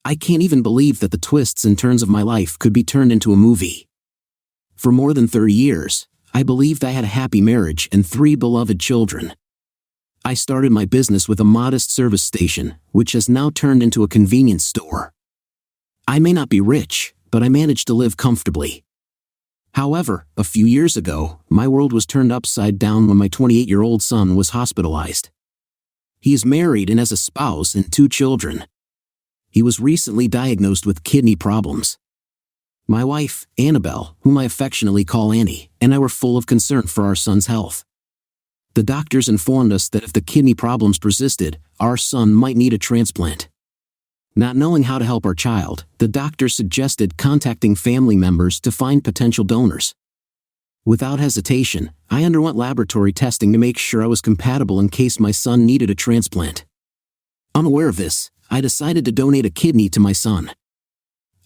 I can't even believe that the twists and turns of my life could be turned into a movie. For more than 30 years, I believed I had a happy marriage and 3 beloved children. I started my business with a modest service station, which has now turned into a convenience store. I may not be rich, but I managed to live comfortably. However, a few years ago, my world was turned upside down when my 28-year-old son was hospitalized. He is married and has a spouse and 2 children. He was recently diagnosed with kidney problems. My wife, Annabelle, whom I affectionately call Annie, and I were full of concern for our son's health. The doctors informed us that if the kidney problems persisted, our son might need a transplant. Not knowing how to help our child, the doctor suggested contacting family members to find potential donors. Without hesitation, I underwent laboratory testing to make sure I was compatible in case my son needed a transplant. Unaware of this, I decided to donate a kidney to my son.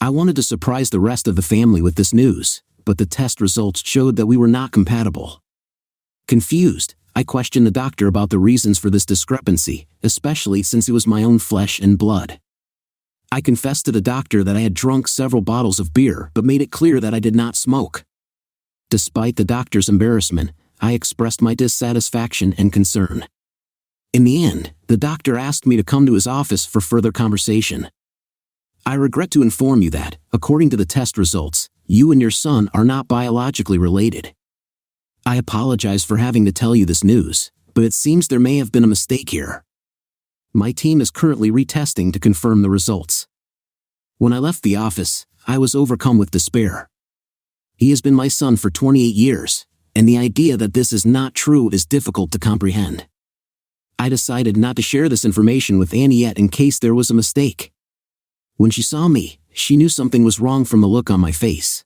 I wanted to surprise the rest of the family with this news, but the test results showed that we were not compatible. Confused, I questioned the doctor about the reasons for this discrepancy, especially since it was my own flesh and blood. I confessed to the doctor that I had drunk several bottles of beer but made it clear that I did not smoke. Despite the doctor's embarrassment, I expressed my dissatisfaction and concern. In the end, the doctor asked me to come to his office for further conversation. I regret to inform you that, according to the test results, you and your son are not biologically related. I apologize for having to tell you this news, but it seems there may have been a mistake here. My team is currently retesting to confirm the results. When I left the office, I was overcome with despair. He has been my son for 28 years, and the idea that this is not true is difficult to comprehend. I decided not to share this information with Annie yet in case there was a mistake. When she saw me, she knew something was wrong from the look on my face.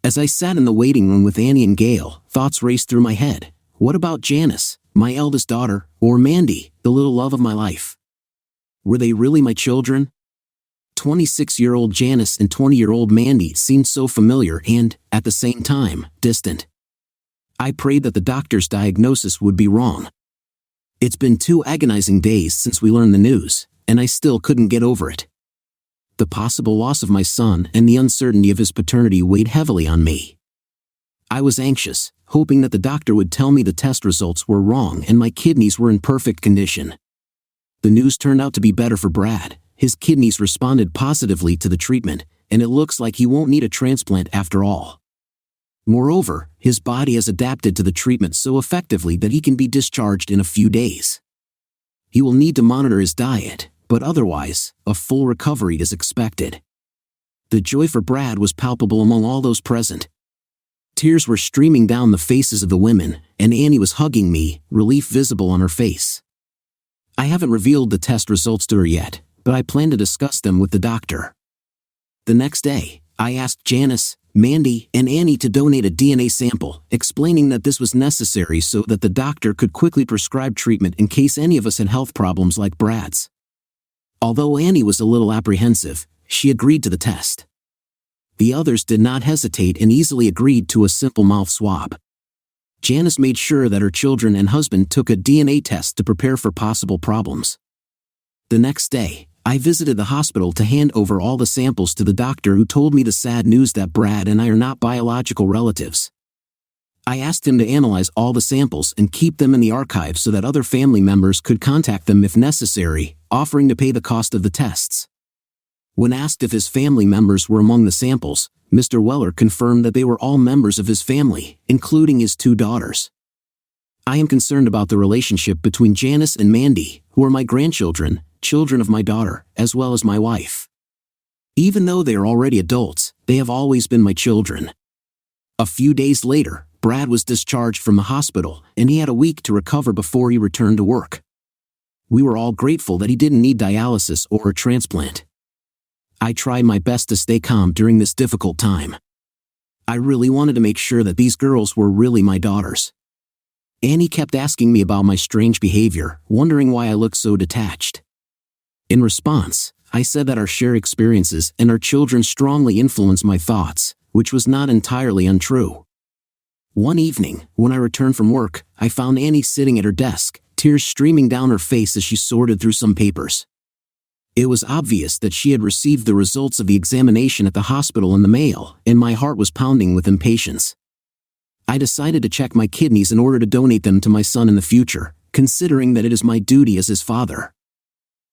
As I sat in the waiting room with Annie and Gail, thoughts raced through my head. What about Janice, my eldest daughter, or Mandy, the little love of my life? Were they really my children? 26-year-old Janice and 20-year-old Mandy seemed so familiar and, at the same time, distant. I prayed that the doctor's diagnosis would be wrong. It's been 2 agonizing days since we learned the news, and I still couldn't get over it. The possible loss of my son and the uncertainty of his paternity weighed heavily on me. I was anxious, hoping that the doctor would tell me the test results were wrong and my kidneys were in perfect condition. The news turned out to be better for Brad. His kidneys responded positively to the treatment, and it looks like he won't need a transplant after all. Moreover, his body has adapted to the treatment so effectively that he can be discharged in a few days. He will need to monitor his diet, but otherwise, a full recovery is expected. The joy for Brad was palpable among all those present. Tears were streaming down the faces of the women, and Annie was hugging me, relief visible on her face. I haven't revealed the test results to her yet, but I plan to discuss them with the doctor. The next day, I asked Janice, Mandy, and Annie to donate a DNA sample, explaining that this was necessary so that the doctor could quickly prescribe treatment in case any of us had health problems like Brad's. Although Annie was a little apprehensive, she agreed to the test. The others did not hesitate and easily agreed to a simple mouth swab. Janice made sure that her children and husband took a DNA test to prepare for possible problems. The next day, I visited the hospital to hand over all the samples to the doctor who told me the sad news that Brad and I are not biological relatives. I asked him to analyze all the samples and keep them in the archive so that other family members could contact them if necessary, offering to pay the cost of the tests. When asked if his family members were among the samples, Mr. Weller confirmed that they were all members of his family, including his 2 daughters. I am concerned about the relationship between Janice and Mandy, who are my grandchildren, children of my daughter, as well as my wife. Even though they are already adults, they have always been my children. A few days later, Brad was discharged from the hospital, and he had a week to recover before he returned to work. We were all grateful that he didn't need dialysis or a transplant. I tried my best to stay calm during this difficult time. I really wanted to make sure that these girls were really my daughters. Annie kept asking me about my strange behavior, wondering why I looked so detached. In response, I said that our shared experiences and our children strongly influenced my thoughts, which was not entirely untrue. One evening, when I returned from work, I found Annie sitting at her desk, tears streaming down her face as she sorted through some papers. It was obvious that she had received the results of the examination at the hospital in the mail, and my heart was pounding with impatience. I decided to check my kidneys in order to donate them to my son in the future, considering that it is my duty as his father.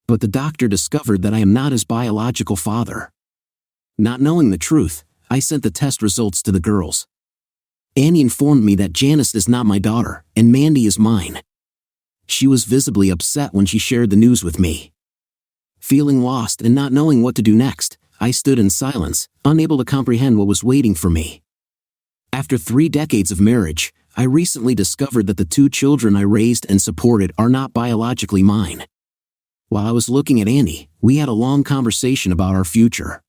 But the doctor discovered that I am not his biological father. Not knowing the truth, I sent the test results to the girls. Annie informed me that Janice is not my daughter, and Mandy is mine. She was visibly upset when she shared the news with me. Feeling lost and not knowing what to do next, I stood in silence, unable to comprehend what was waiting for me. After 3 decades of marriage, I recently discovered that the 2 children I raised and supported are not biologically mine. While I was looking at Annie, we had a long conversation about our future.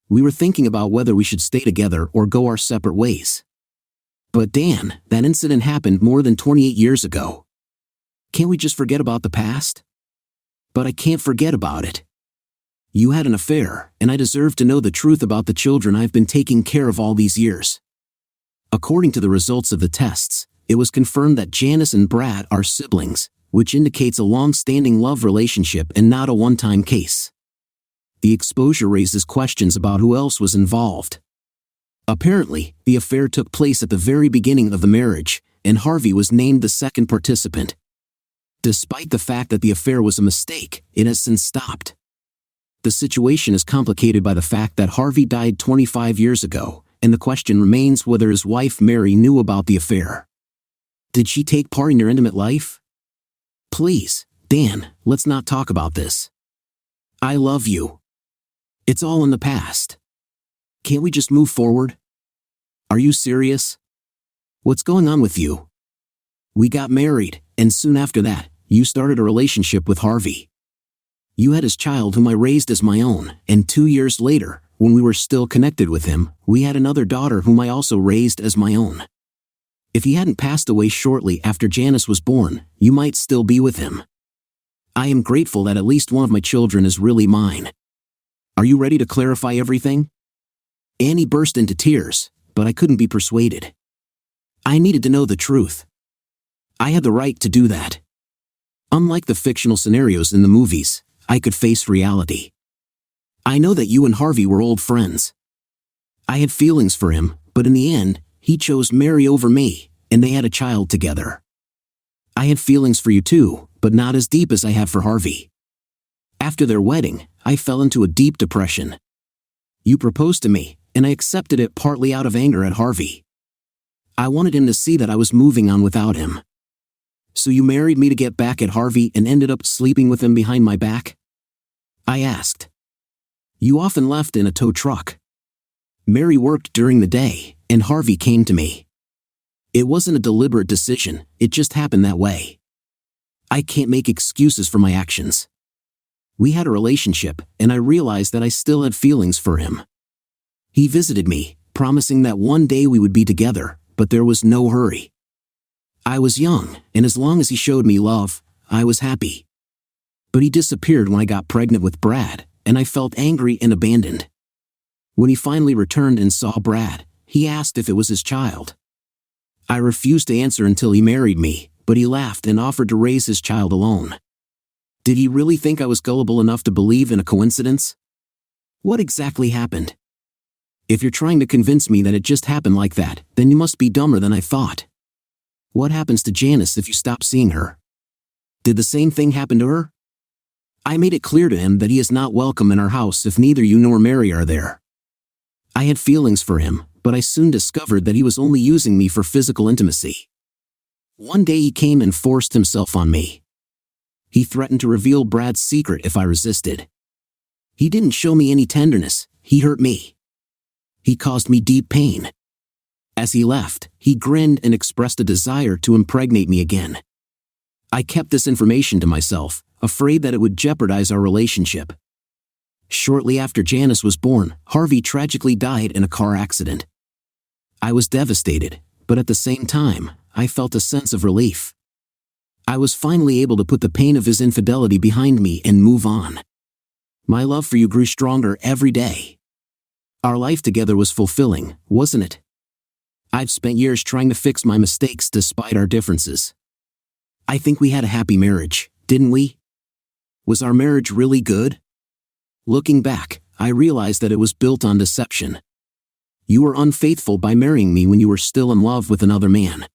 We were thinking about whether we should stay together or go our separate ways. But Dan, that incident happened more than 28 years ago. Can't we just forget about the past? But I can't forget about it. You had an affair, and I deserve to know the truth about the children I've been taking care of all these years. According to the results of the tests, it was confirmed that Janice and Brad are siblings, which indicates a long-standing love relationship and not a one-time case. The exposure raises questions about who else was involved. Apparently, the affair took place at the very beginning of the marriage, and Harvey was named the second participant. Despite the fact that the affair was a mistake, it has since stopped. The situation is complicated by the fact that Harvey died 25 years ago, and the question remains whether his wife Mary knew about the affair. Did she take part in your intimate life? Please, Dan, let's not talk about this. I love you. It's all in the past. Can't we just move forward? Are you serious? What's going on with you? We got married, and soon after that, you started a relationship with Harvey. You had his child whom I raised as my own, and 2 years later, when we were still connected with him, we had another daughter whom I also raised as my own. If he hadn't passed away shortly after Janice was born, you might still be with him. I am grateful that at least one of my children is really mine. Are you ready to clarify everything? Annie burst into tears, but I couldn't be persuaded. I needed to know the truth. I had the right to do that. Unlike the fictional scenarios in the movies, I could face reality. I know that you and Harvey were old friends. I had feelings for him, but in the end, he chose Mary over me, and they had a child together. I had feelings for you too, but not as deep as I have for Harvey. After their wedding, I fell into a deep depression. You proposed to me, and I accepted it partly out of anger at Harvey. I wanted him to see that I was moving on without him. So you married me to get back at Harvey and ended up sleeping with him behind my back? I asked. You often left in a tow truck. Mary worked during the day, and Harvey came to me. It wasn't a deliberate decision, it just happened that way. I can't make excuses for my actions. We had a relationship, and I realized that I still had feelings for him. He visited me, promising that one day we would be together, but there was no hurry. I was young, and as long as he showed me love, I was happy. But he disappeared when I got pregnant with Brad, and I felt angry and abandoned. When he finally returned and saw Brad, he asked if it was his child. I refused to answer until he married me, but he laughed and offered to raise his child alone. Did he really think I was gullible enough to believe in a coincidence? What exactly happened? If you're trying to convince me that it just happened like that, then you must be dumber than I thought. What happens to Janice if you stop seeing her? Did the same thing happen to her? I made it clear to him that he is not welcome in our house if neither you nor Mary are there. I had feelings for him, but I soon discovered that he was only using me for physical intimacy. One day he came and forced himself on me. He threatened to reveal Brad's secret if I resisted. He didn't show me any tenderness, he hurt me. He caused me deep pain. As he left, he grinned and expressed a desire to impregnate me again. I kept this information to myself, afraid that it would jeopardize our relationship. Shortly after Janice was born, Harvey tragically died in a car accident. I was devastated, but at the same time, I felt a sense of relief. I was finally able to put the pain of his infidelity behind me and move on. My love for you grew stronger every day. Our life together was fulfilling, wasn't it? I've spent years trying to fix my mistakes despite our differences. I think we had a happy marriage, didn't we? Was our marriage really good? Looking back, I realized that it was built on deception. You were unfaithful by marrying me when you were still in love with another man.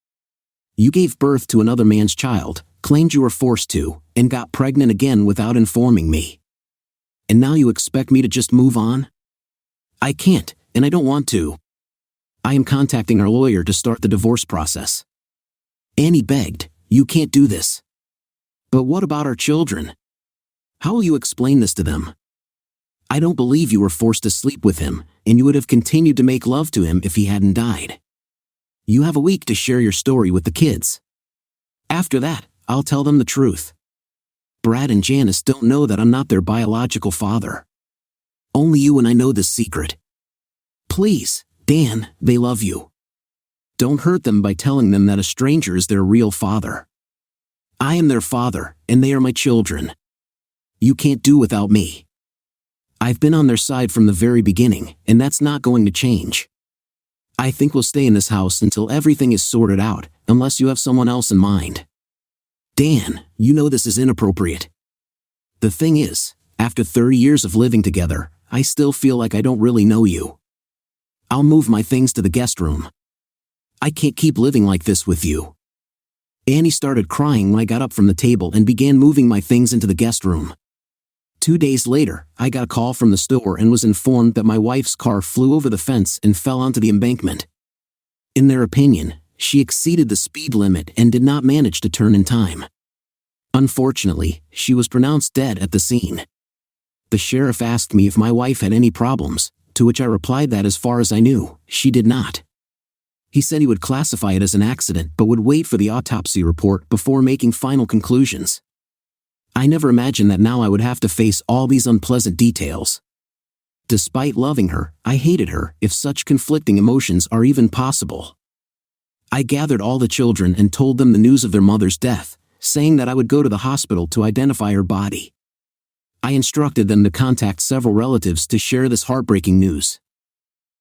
You gave birth to another man's child, claimed you were forced to, and got pregnant again without informing me. And now you expect me to just move on? I can't, and I don't want to. I am contacting our lawyer to start the divorce process. Annie begged, "You can't do this." But what about our children? How will you explain this to them? I don't believe you were forced to sleep with him, and you would have continued to make love to him if he hadn't died. You have a week to share your story with the kids. After that, I'll tell them the truth. Brad and Janice don't know that I'm not their biological father. Only you and I know this secret. Please, Dan, they love you. Don't hurt them by telling them that a stranger is their real father. I am their father, and they are my children. You can't do without me. I've been on their side from the very beginning, and that's not going to change. I think we'll stay in this house until everything is sorted out, unless you have someone else in mind. Dan, you know this is inappropriate. The thing is, after 30 years of living together, I still feel like I don't really know you. I'll move my things to the guest room. I can't keep living like this with you. Annie started crying when I got up from the table and began moving my things into the guest room. 2 days later, I got a call from the store and was informed that my wife's car flew over the fence and fell onto the embankment. In their opinion, she exceeded the speed limit and did not manage to turn in time. Unfortunately, she was pronounced dead at the scene. The sheriff asked me if my wife had any problems, to which I replied that as far as I knew, she did not. He said he would classify it as an accident but would wait for the autopsy report before making final conclusions. I never imagined that now I would have to face all these unpleasant details. Despite loving her, I hated her, if such conflicting emotions are even possible. I gathered all the children and told them the news of their mother's death, saying that I would go to the hospital to identify her body. I instructed them to contact several relatives to share this heartbreaking news.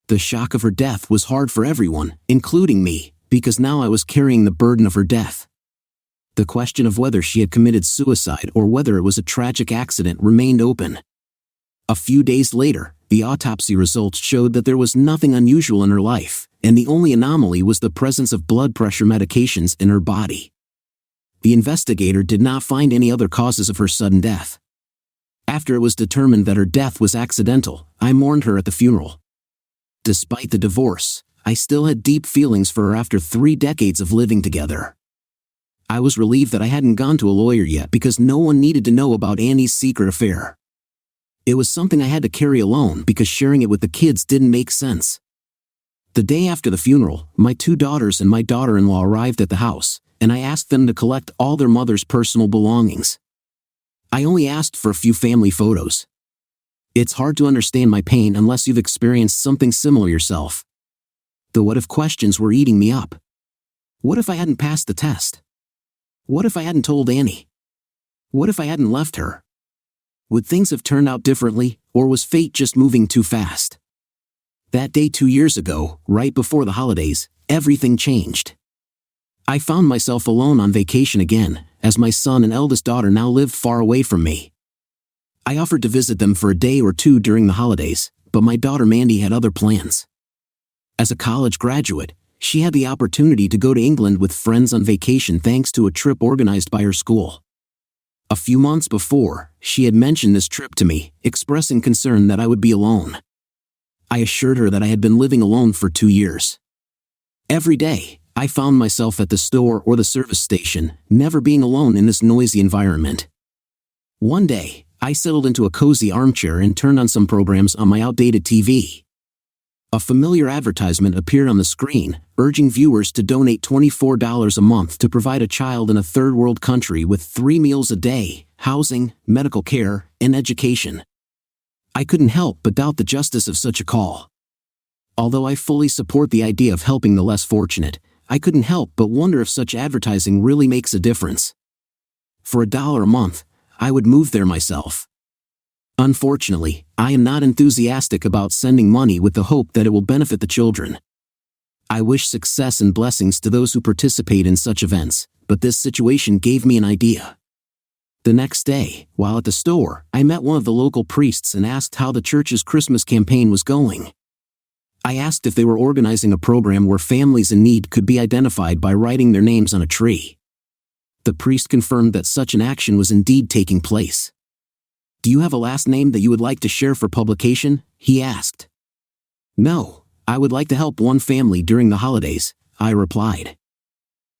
The shock of her death was hard for everyone, including me, because now I was carrying the burden of her death. The question of whether she had committed suicide or whether it was a tragic accident remained open. A few days later, the autopsy results showed that there was nothing unusual in her life, and the only anomaly was the presence of blood pressure medications in her body. The investigator did not find any other causes of her sudden death. After it was determined that her death was accidental, I mourned her at the funeral. Despite the divorce, I still had deep feelings for her after 3 decades of living together. I was relieved that I hadn't gone to a lawyer yet because no one needed to know about Annie's secret affair. It was something I had to carry alone because sharing it with the kids didn't make sense. The day after the funeral, my 2 daughters and my daughter-in-law arrived at the house, and I asked them to collect all their mother's personal belongings. I only asked for a few family photos. It's hard to understand my pain unless you've experienced something similar yourself. The what-if questions were eating me up. What if I hadn't passed the test? What if I hadn't told Annie? What if I hadn't left her? Would things have turned out differently, or was fate just moving too fast? That day 2 years ago, right before the holidays, everything changed. I found myself alone on vacation again, as my son and eldest daughter now lived far away from me. I offered to visit them for a day or 2 during the holidays, but my daughter Mandy had other plans. As a college graduate, she had the opportunity to go to England with friends on vacation thanks to a trip organized by her school. A few months before, she had mentioned this trip to me, expressing concern that I would be alone. I assured her that I had been living alone for 2 years. Every day, I found myself at the store or the service station, never being alone in this noisy environment. One day, I settled into a cozy armchair and turned on some programs on my outdated TV. A familiar advertisement appeared on the screen, urging viewers to donate $24 a month to provide a child in a third world country with 3 meals a day, housing, medical care, and education. I couldn't help but doubt the justice of such a call. Although I fully support the idea of helping the less fortunate, I couldn't help but wonder if such advertising really makes a difference. For $1 a month, I would move there myself. Unfortunately, I am not enthusiastic about sending money with the hope that it will benefit the children. I wish success and blessings to those who participate in such events, but this situation gave me an idea. The next day, while at the store, I met one of the local priests and asked how the church's Christmas campaign was going. I asked if they were organizing a program where families in need could be identified by writing their names on a tree. The priest confirmed that such an action was indeed taking place. "Do you have a last name that you would like to share for publication?" he asked. "No, I would like to help one family during the holidays," I replied.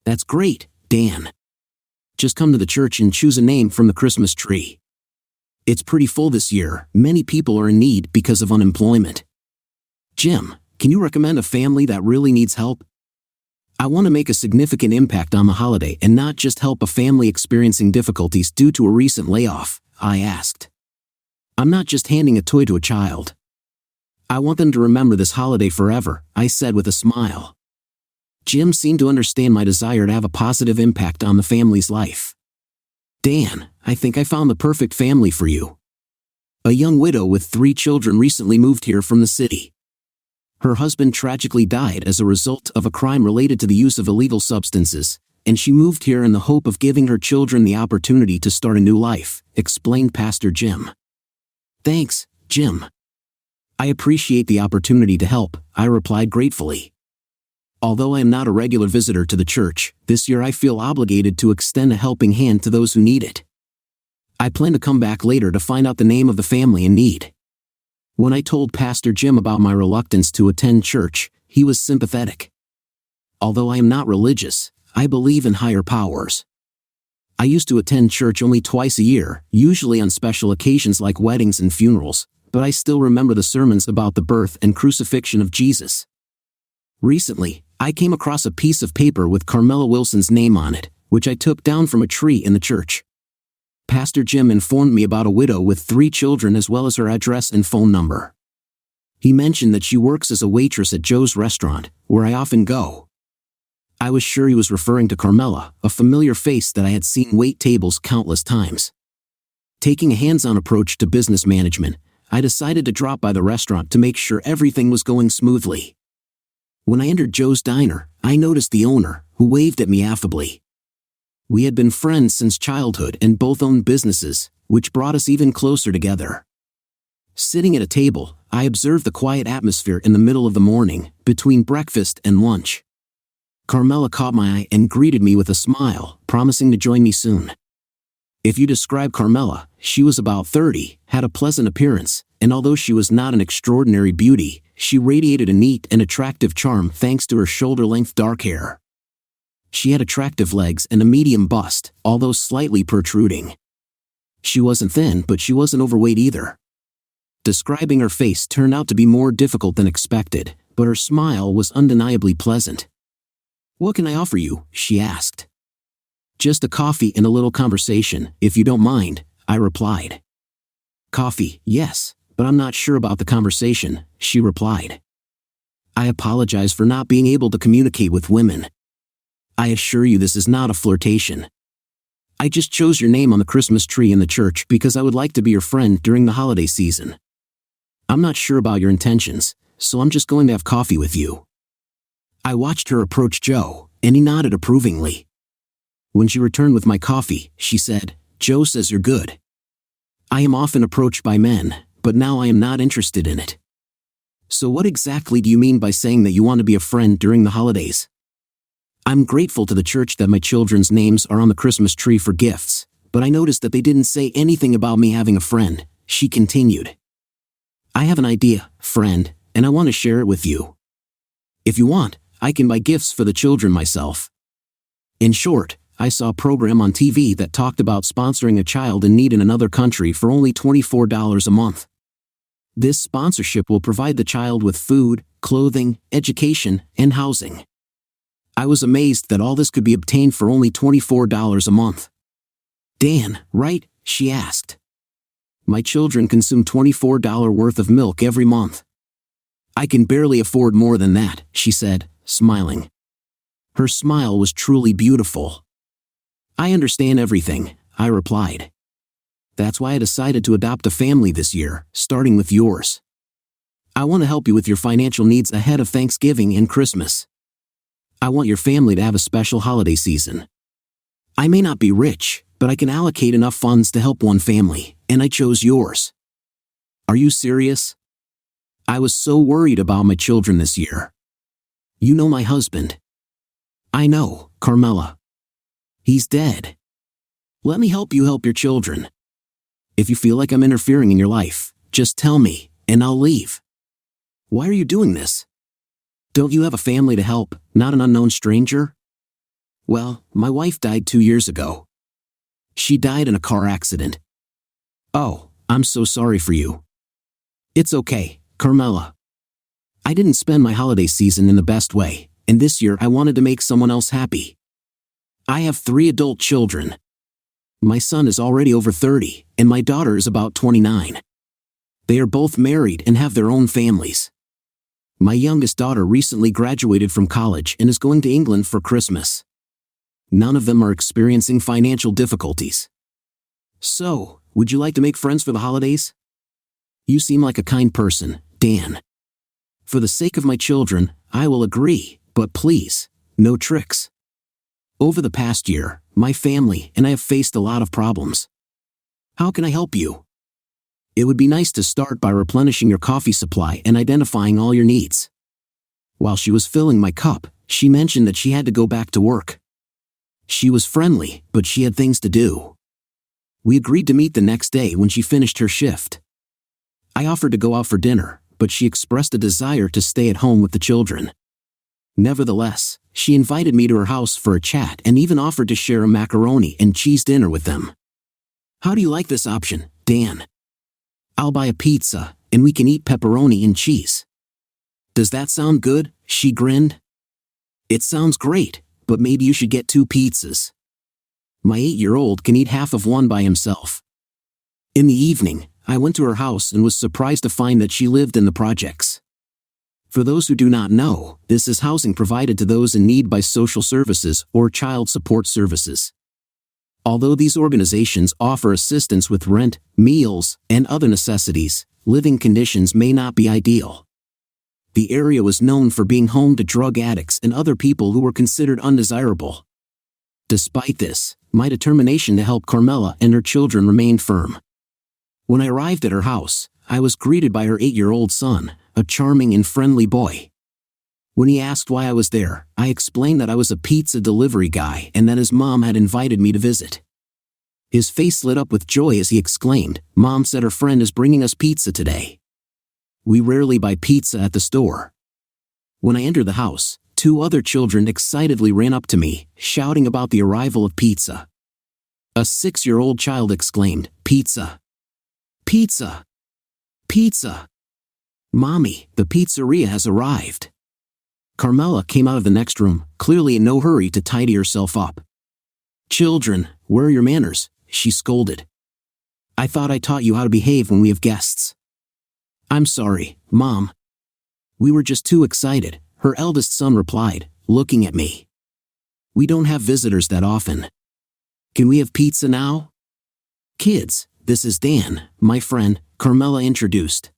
"That's great, Dan. Just come to the church and choose a name from the Christmas tree. It's pretty full this year. Many people are in need because of unemployment." "Jim, can you recommend a family that really needs help? I want to make a significant impact on the holiday and not just help a family experiencing difficulties due to a recent layoff," I asked. "I'm not just handing a toy to a child. I want them to remember this holiday forever," I said with a smile. Jim seemed to understand my desire to have a positive impact on the family's life. "Dan, I think I found the perfect family for you. A young widow with 3 children recently moved here from the city. Her husband tragically died as a result of a crime related to the use of illegal substances, and she moved here in the hope of giving her children the opportunity to start a new life," explained Pastor Jim. "Thanks, Jim. I appreciate the opportunity to help," I replied gratefully. Although I am not a regular visitor to the church, this year I feel obligated to extend a helping hand to those who need it. I plan to come back later to find out the name of the family in need. When I told Pastor Jim about my reluctance to attend church, he was sympathetic. Although I am not religious, I believe in higher powers. I used to attend church only twice a year, usually on special occasions like weddings and funerals, but I still remember the sermons about the birth and crucifixion of Jesus. Recently, I came across a piece of paper with Carmela Wilson's name on it, which I took down from a tree in the church. Pastor Jim informed me about a widow with 3 children as well as her address and phone number. He mentioned that she works as a waitress at Joe's restaurant, where I often go. I was sure he was referring to Carmela, a familiar face that I had seen wait tables countless times. Taking a hands-on approach to business management, I decided to drop by the restaurant to make sure everything was going smoothly. When I entered Joe's diner, I noticed the owner, who waved at me affably. We had been friends since childhood and both owned businesses, which brought us even closer together. Sitting at a table, I observed the quiet atmosphere in the middle of the morning, between breakfast and lunch. Carmela caught my eye and greeted me with a smile, promising to join me soon. If you describe Carmela, she was about 30, had a pleasant appearance, and although she was not an extraordinary beauty, she radiated a neat and attractive charm thanks to her shoulder-length dark hair. She had attractive legs and a medium bust, although slightly protruding. She wasn't thin, but she wasn't overweight either. Describing her face turned out to be more difficult than expected, but her smile was undeniably pleasant. "What can I offer you?" she asked. "Just a coffee and a little conversation, if you don't mind," I replied. "Coffee, yes, but I'm not sure about the conversation," she replied. "I apologize for not being able to communicate with women. I assure you this is not a flirtation. I just chose your name on the Christmas tree in the church because I would like to be your friend during the holiday season. I'm not sure about your intentions, so I'm just going to have coffee with you." I watched her approach Joe, and he nodded approvingly. When she returned with my coffee, she said, "Joe says you're good. I am often approached by men, but now I am not interested in it. So what exactly do you mean by saying that you want to be a friend during the holidays?" "I'm grateful to the church that my children's names are on the Christmas tree for gifts, but I noticed that they didn't say anything about me having a friend," she continued. "I have an idea, friend, and I want to share it with you. If you want, I can buy gifts for the children myself." In short, I saw a program on TV that talked about sponsoring a child in need in another country for only $24 a month. This sponsorship will provide the child with food, clothing, education, and housing. I was amazed that all this could be obtained for only $24 a month. "Dan, right?" she asked. "My children consume $24 worth of milk every month. I can barely afford more than that," she said, smiling. Her smile was truly beautiful. "I understand everything," I replied. "That's why I decided to adopt a family this year, starting with yours. I want to help you with your financial needs ahead of Thanksgiving and Christmas. I want your family to have a special holiday season. I may not be rich, but I can allocate enough funds to help one family, and I chose yours. Are you serious? I was so worried about my children this year. You know my husband. I know, Carmela. He's dead. Let me help you help your children. If you feel like I'm interfering in your life, just tell me, and I'll leave. Why are you doing this? Don't you have a family to help, not an unknown stranger? Well, my wife died 2 years ago. She died in a car accident. Oh, I'm so sorry for you. It's okay, Carmela. I didn't spend my holiday season in the best way, and this year I wanted to make someone else happy. I have 3 adult children. My son is already over 30, and my daughter is about 29. They are both married and have their own families. My youngest daughter recently graduated from college and is going to England for Christmas. None of them are experiencing financial difficulties. So, would you like to make friends for the holidays? You seem like a kind person, Dan. For the sake of my children, I will agree, but please, no tricks. Over the past year, my family and I have faced a lot of problems. How can I help you? It would be nice to start by replenishing your coffee supply and identifying all your needs. While she was filling my cup, she mentioned that she had to go back to work. She was friendly, but she had things to do. We agreed to meet the next day when she finished her shift. I offered to go out for dinner, but she expressed a desire to stay at home with the children. Nevertheless, she invited me to her house for a chat and even offered to share a macaroni and cheese dinner with them. How do you like this option, Dan? I'll buy a pizza, and we can eat pepperoni and cheese. Does that sound good? She grinned. It sounds great, but maybe you should get 2 pizzas. My 8-year-old can eat half of one by himself. In the evening, I went to her house and was surprised to find that she lived in the projects. For those who do not know, this is housing provided to those in need by social services or child support services. Although these organizations offer assistance with rent, meals, and other necessities, living conditions may not be ideal. The area was known for being home to drug addicts and other people who were considered undesirable. Despite this, my determination to help Carmela and her children remained firm. When I arrived at her house, I was greeted by her 8-year-old son, a charming and friendly boy. When he asked why I was there, I explained that I was a pizza delivery guy and that his mom had invited me to visit. His face lit up with joy as he exclaimed, "Mom said her friend is bringing us pizza today. We rarely buy pizza at the store." When I entered the house, 2 other children excitedly ran up to me, shouting about the arrival of pizza. A 6-year-old child exclaimed, "Pizza! Pizza! Pizza! Mommy, the pizzeria has arrived." Carmela came out of the next room, clearly in no hurry to tidy herself up. "Children, where are your manners?" she scolded. "I thought I taught you how to behave when we have guests." "I'm sorry, Mom. We were just too excited," her eldest son replied, looking at me. "We don't have visitors that often. Can we have pizza now?" "Kids, this is Dan, my friend," Carmela introduced.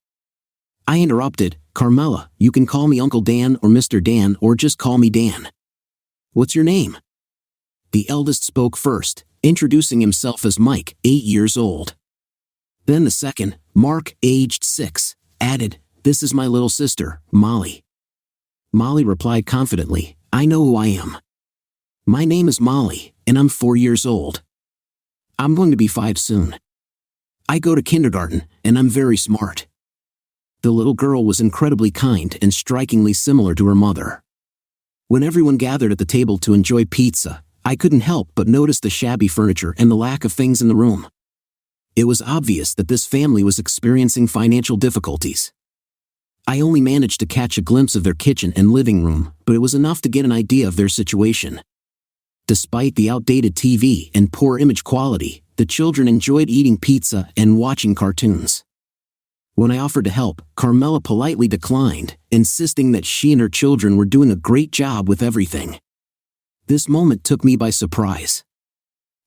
I interrupted, "Carmela, you can call me Uncle Dan or Mr. Dan or just call me Dan. What's your name?" The eldest spoke first, introducing himself as Mike, 8 years old. Then the second, Mark, aged 6, added, "This is my little sister, Molly." Molly replied confidently, "I know who I am. My name is Molly, and I'm 4 years old. I'm going to be 5 soon. I go to kindergarten, and I'm very smart." The little girl was incredibly kind and strikingly similar to her mother. When everyone gathered at the table to enjoy pizza, I couldn't help but notice the shabby furniture and the lack of things in the room. It was obvious that this family was experiencing financial difficulties. I only managed to catch a glimpse of their kitchen and living room, but it was enough to get an idea of their situation. Despite the outdated TV and poor image quality, the children enjoyed eating pizza and watching cartoons. When I offered to help, Carmela politely declined, insisting that she and her children were doing a great job with everything. This moment took me by surprise.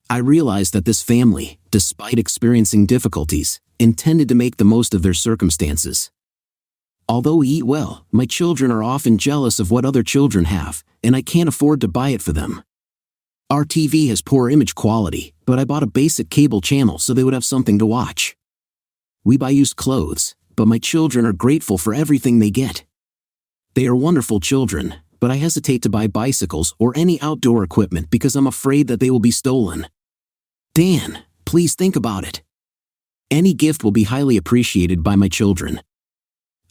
I realized that this family, despite experiencing difficulties, intended to make the most of their circumstances. Although we eat well, my children are often jealous of what other children have, and I can't afford to buy it for them. Our TV has poor image quality, but I bought a basic cable channel so they would have something to watch. We buy used clothes, but my children are grateful for everything they get. They are wonderful children, but I hesitate to buy bicycles or any outdoor equipment because I'm afraid that they will be stolen. Dan, please think about it. Any gift will be highly appreciated by my children.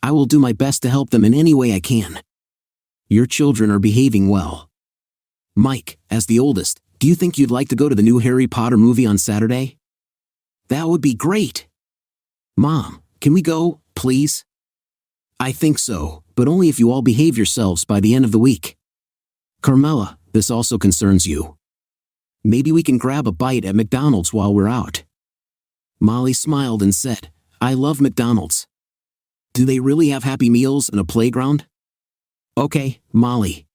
I will do my best to help them in any way I can. Your children are behaving well. Mike, as the oldest, do you think you'd like to go to the new Harry Potter movie on Saturday? That would be great. Mom, can we go, please? I think so, but only if you all behave yourselves by the end of the week. Carmela, this also concerns you. Maybe we can grab a bite at McDonald's while we're out. Molly smiled and said, I love McDonald's. Do they really have Happy Meals and a playground? Okay, Molly.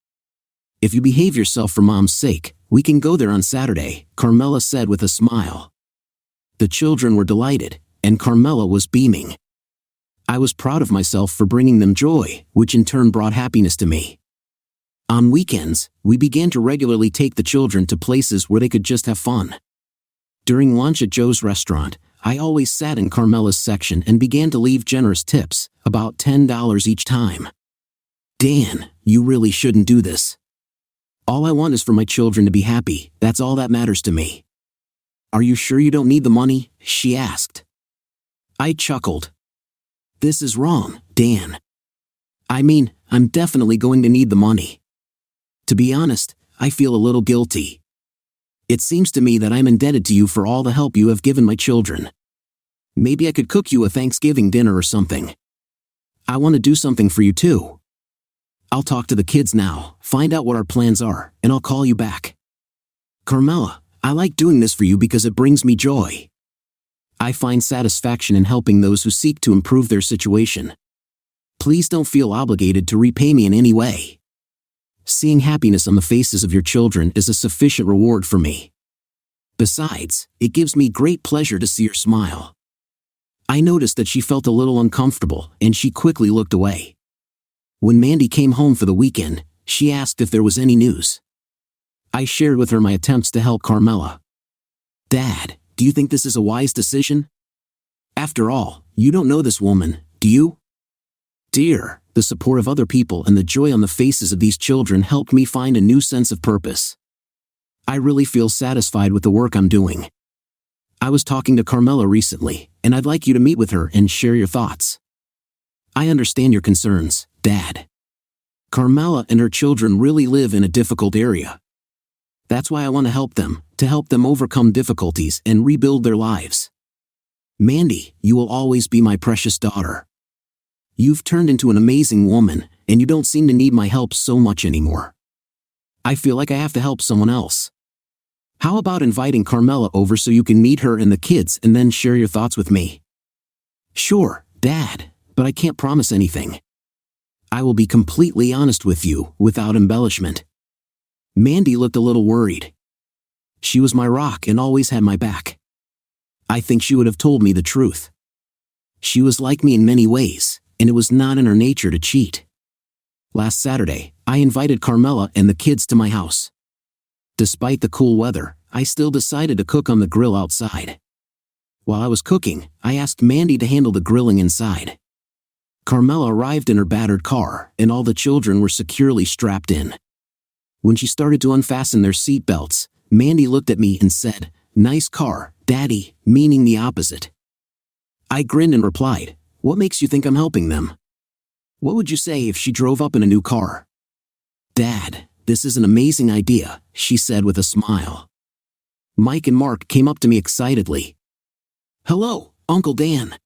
If you behave yourself for Mom's sake, we can go there on Saturday, Carmela said with a smile. The children were delighted, and Carmela was beaming. I was proud of myself for bringing them joy, which in turn brought happiness to me. On weekends, we began to regularly take the children to places where they could just have fun. During lunch at Joe's restaurant, I always sat in Carmela's section and began to leave generous tips, about $10 each time. Dan, you really shouldn't do this. All I want is for my children to be happy, that's all that matters to me. Are you sure you don't need the money? She asked. I chuckled. This is wrong, Dan. I mean, I'm definitely going to need the money. To be honest, I feel a little guilty. It seems to me that I'm indebted to you for all the help you have given my children. Maybe I could cook you a Thanksgiving dinner or something. I want to do something for you too. I'll talk to the kids now, find out what our plans are, and I'll call you back. Carmela, I like doing this for you because it brings me joy. I find satisfaction in helping those who seek to improve their situation. Please don't feel obligated to repay me in any way. Seeing happiness on the faces of your children is a sufficient reward for me. Besides, it gives me great pleasure to see your smile. I noticed that she felt a little uncomfortable, and she quickly looked away. When Mandy came home for the weekend, she asked if there was any news. I shared with her my attempts to help Carmela. Dad, do you think this is a wise decision? After all, you don't know this woman, do you? Dear, the support of other people and the joy on the faces of these children helped me find a new sense of purpose. I really feel satisfied with the work I'm doing. I was talking to Carmela recently, and I'd like you to meet with her and share your thoughts. I understand your concerns, Dad. Carmela and her children really live in a difficult area. That's why I want to help them overcome difficulties and rebuild their lives. Mandy, you will always be my precious daughter. You've turned into an amazing woman, and you don't seem to need my help so much anymore. I feel like I have to help someone else. How about inviting Carmela over so you can meet her and the kids and then share your thoughts with me? Sure, Dad, but I can't promise anything. I will be completely honest with you, without embellishment. Mandy looked a little worried. She was my rock and always had my back. I think she would have told me the truth. She was like me in many ways, and it was not in her nature to cheat. Last Saturday, I invited Carmela and the kids to my house. Despite the cool weather, I still decided to cook on the grill outside. While I was cooking, I asked Mandy to handle the grilling inside. Carmela arrived in her battered car, and all the children were securely strapped in. When she started to unfasten their seat belts, Mandy looked at me and said, "Nice car, Daddy," meaning the opposite. I grinned and replied, "What makes you think I'm helping them? What would you say if she drove up in a new car?" "Dad, this is an amazing idea," she said with a smile. Mike and Mark came up to me excitedly. "Hello, Uncle Dan.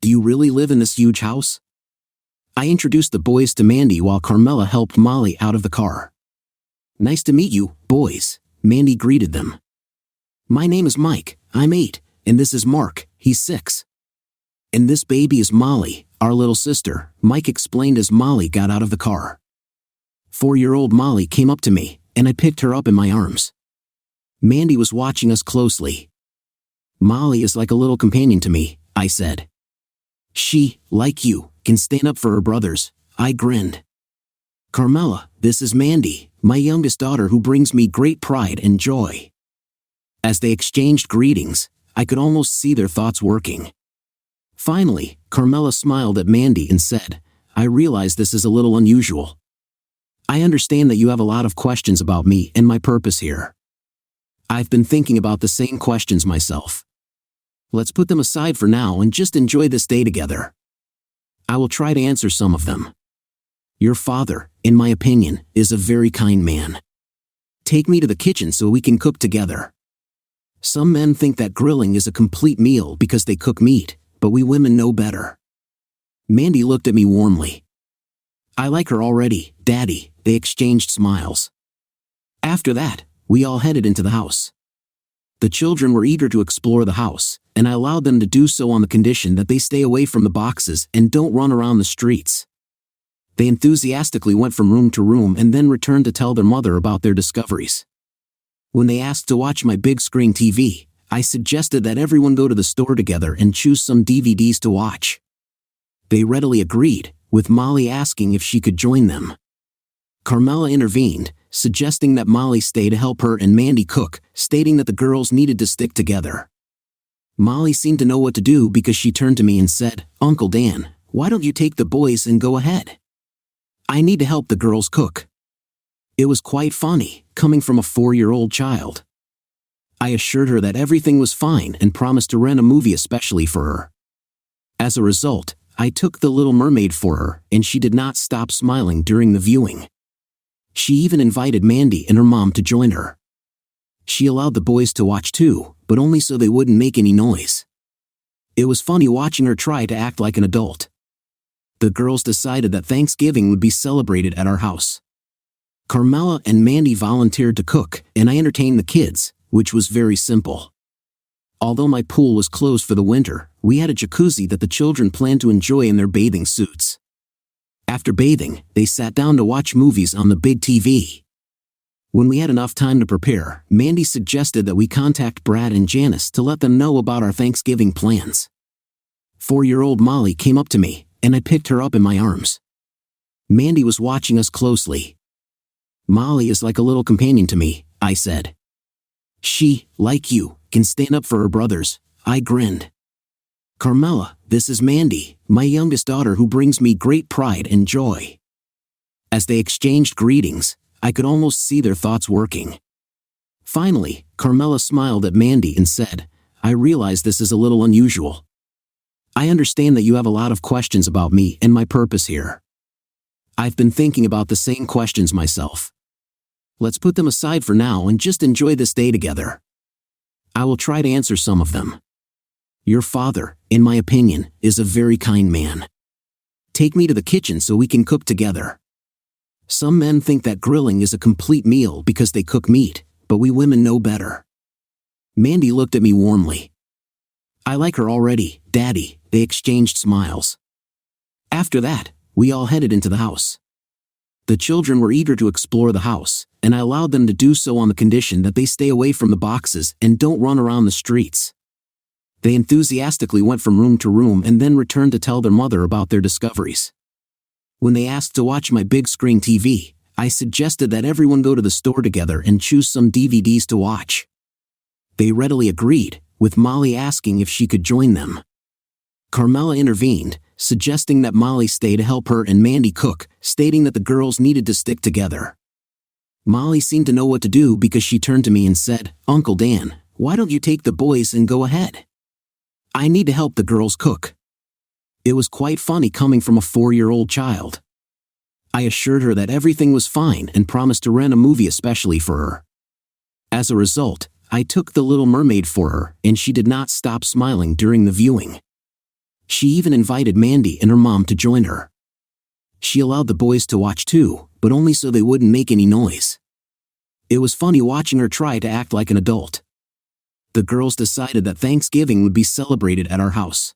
Do you really live in this huge house?" I introduced the boys to Mandy while Carmela helped Molly out of the car. "Nice to meet you, boys," Mandy greeted them. "My name is Mike, I'm 8, and this is Mark, he's 6. And this baby is Molly, our little sister," Mike explained as Molly got out of the car. 4-year-old Molly came up to me, and I picked her up in my arms. Mandy was watching us closely. "Molly is like a little companion to me," I said. "She, like you, can stand up for her brothers," I grinned. "Carmela, this is Mandy," my youngest daughter who brings me great pride and joy." As they exchanged greetings, I could almost see their thoughts working. Finally, Carmela smiled at Mandy and said, "I realize this is a little unusual. I understand that you have a lot of questions about me and my purpose here. I've been thinking about the same questions myself. Let's put them aside for now and just enjoy this day together. I will try to answer some of them. Your father, in my opinion, is a very kind man. Take me to the kitchen so we can cook together. Some men think that grilling is a complete meal because they cook meat, but we women know better." Mandy looked at me warmly. "I like her already, Daddy." They exchanged smiles. After that, we all headed into the house. The children were eager to explore the house, and I allowed them to do so on the condition that they stay away from the boxes and don't run around the streets. They enthusiastically went from room to room and then returned to tell their mother about their discoveries. When they asked to watch my big screen TV, I suggested that everyone go to the store together and choose some DVDs to watch. They readily agreed, with Molly asking if she could join them. Carmela intervened, suggesting that Molly stay to help her and Mandy cook, stating that the girls needed to stick together. Molly seemed to know what to do because she turned to me and said, "Uncle Dan, why don't you take the boys and go ahead? I need to help the girls cook." It was quite funny, coming from a 4-year-old child. I assured her that everything was fine and promised to rent a movie especially for her. As a result, I took The Little Mermaid for her, and she did not stop smiling during the viewing. She even invited Mandy and her mom to join her. She allowed the boys to watch too, but only so they wouldn't make any noise. It was funny watching her try to act like an adult. The girls decided that Thanksgiving would be celebrated at our house. Carmela and Mandy volunteered to cook, and I entertained the kids, which was very simple. Although my pool was closed for the winter, we had a jacuzzi that the children planned to enjoy in their bathing suits. After bathing, they sat down to watch movies on the big TV. When we had enough time to prepare, Mandy suggested that we contact Brad and Janice to let them know about our Thanksgiving plans. 4-year-old Molly came up to me, and I picked her up in my arms. Mandy was watching us closely. "Molly is like a little companion to me," I said. "She, like you, can stand up for her brothers," I grinned. "Carmela, this is Mandy, my youngest daughter who brings me great pride and joy." As they exchanged greetings, I could almost see their thoughts working. Finally, Carmela smiled at Mandy and said, "I realize this is a little unusual. I understand that you have a lot of questions about me and my purpose here. I've been thinking about the same questions myself. Let's put them aside for now and just enjoy this day together. I will try to answer some of them. Your father, in my opinion, is a very kind man. Take me to the kitchen so we can cook together. Some men think that grilling is a complete meal because they cook meat, but we women know better." Mandy looked at me warmly. "I like her already, Daddy." They exchanged smiles. After that, we all headed into the house. The children were eager to explore the house, and I allowed them to do so on the condition that they stay away from the boxes and don't run around the streets. They enthusiastically went from room to room and then returned to tell their mother about their discoveries. When they asked to watch my big screen TV, I suggested that everyone go to the store together and choose some DVDs to watch. They readily agreed, with Molly asking if she could join them. Carmela intervened, suggesting that Molly stay to help her and Mandy cook, stating that the girls needed to stick together. Molly seemed to know what to do because she turned to me and said, "Uncle Dan, why don't you take the boys and go ahead? I need to help the girls cook." It was quite funny coming from a 4-year-old child. I assured her that everything was fine and promised to rent a movie especially for her. As a result, I took The Little Mermaid for her, and she did not stop smiling during the viewing. She even invited Mandy and her mom to join her. She allowed the boys to watch too, but only so they wouldn't make any noise. It was funny watching her try to act like an adult. The girls decided that Thanksgiving would be celebrated at our house.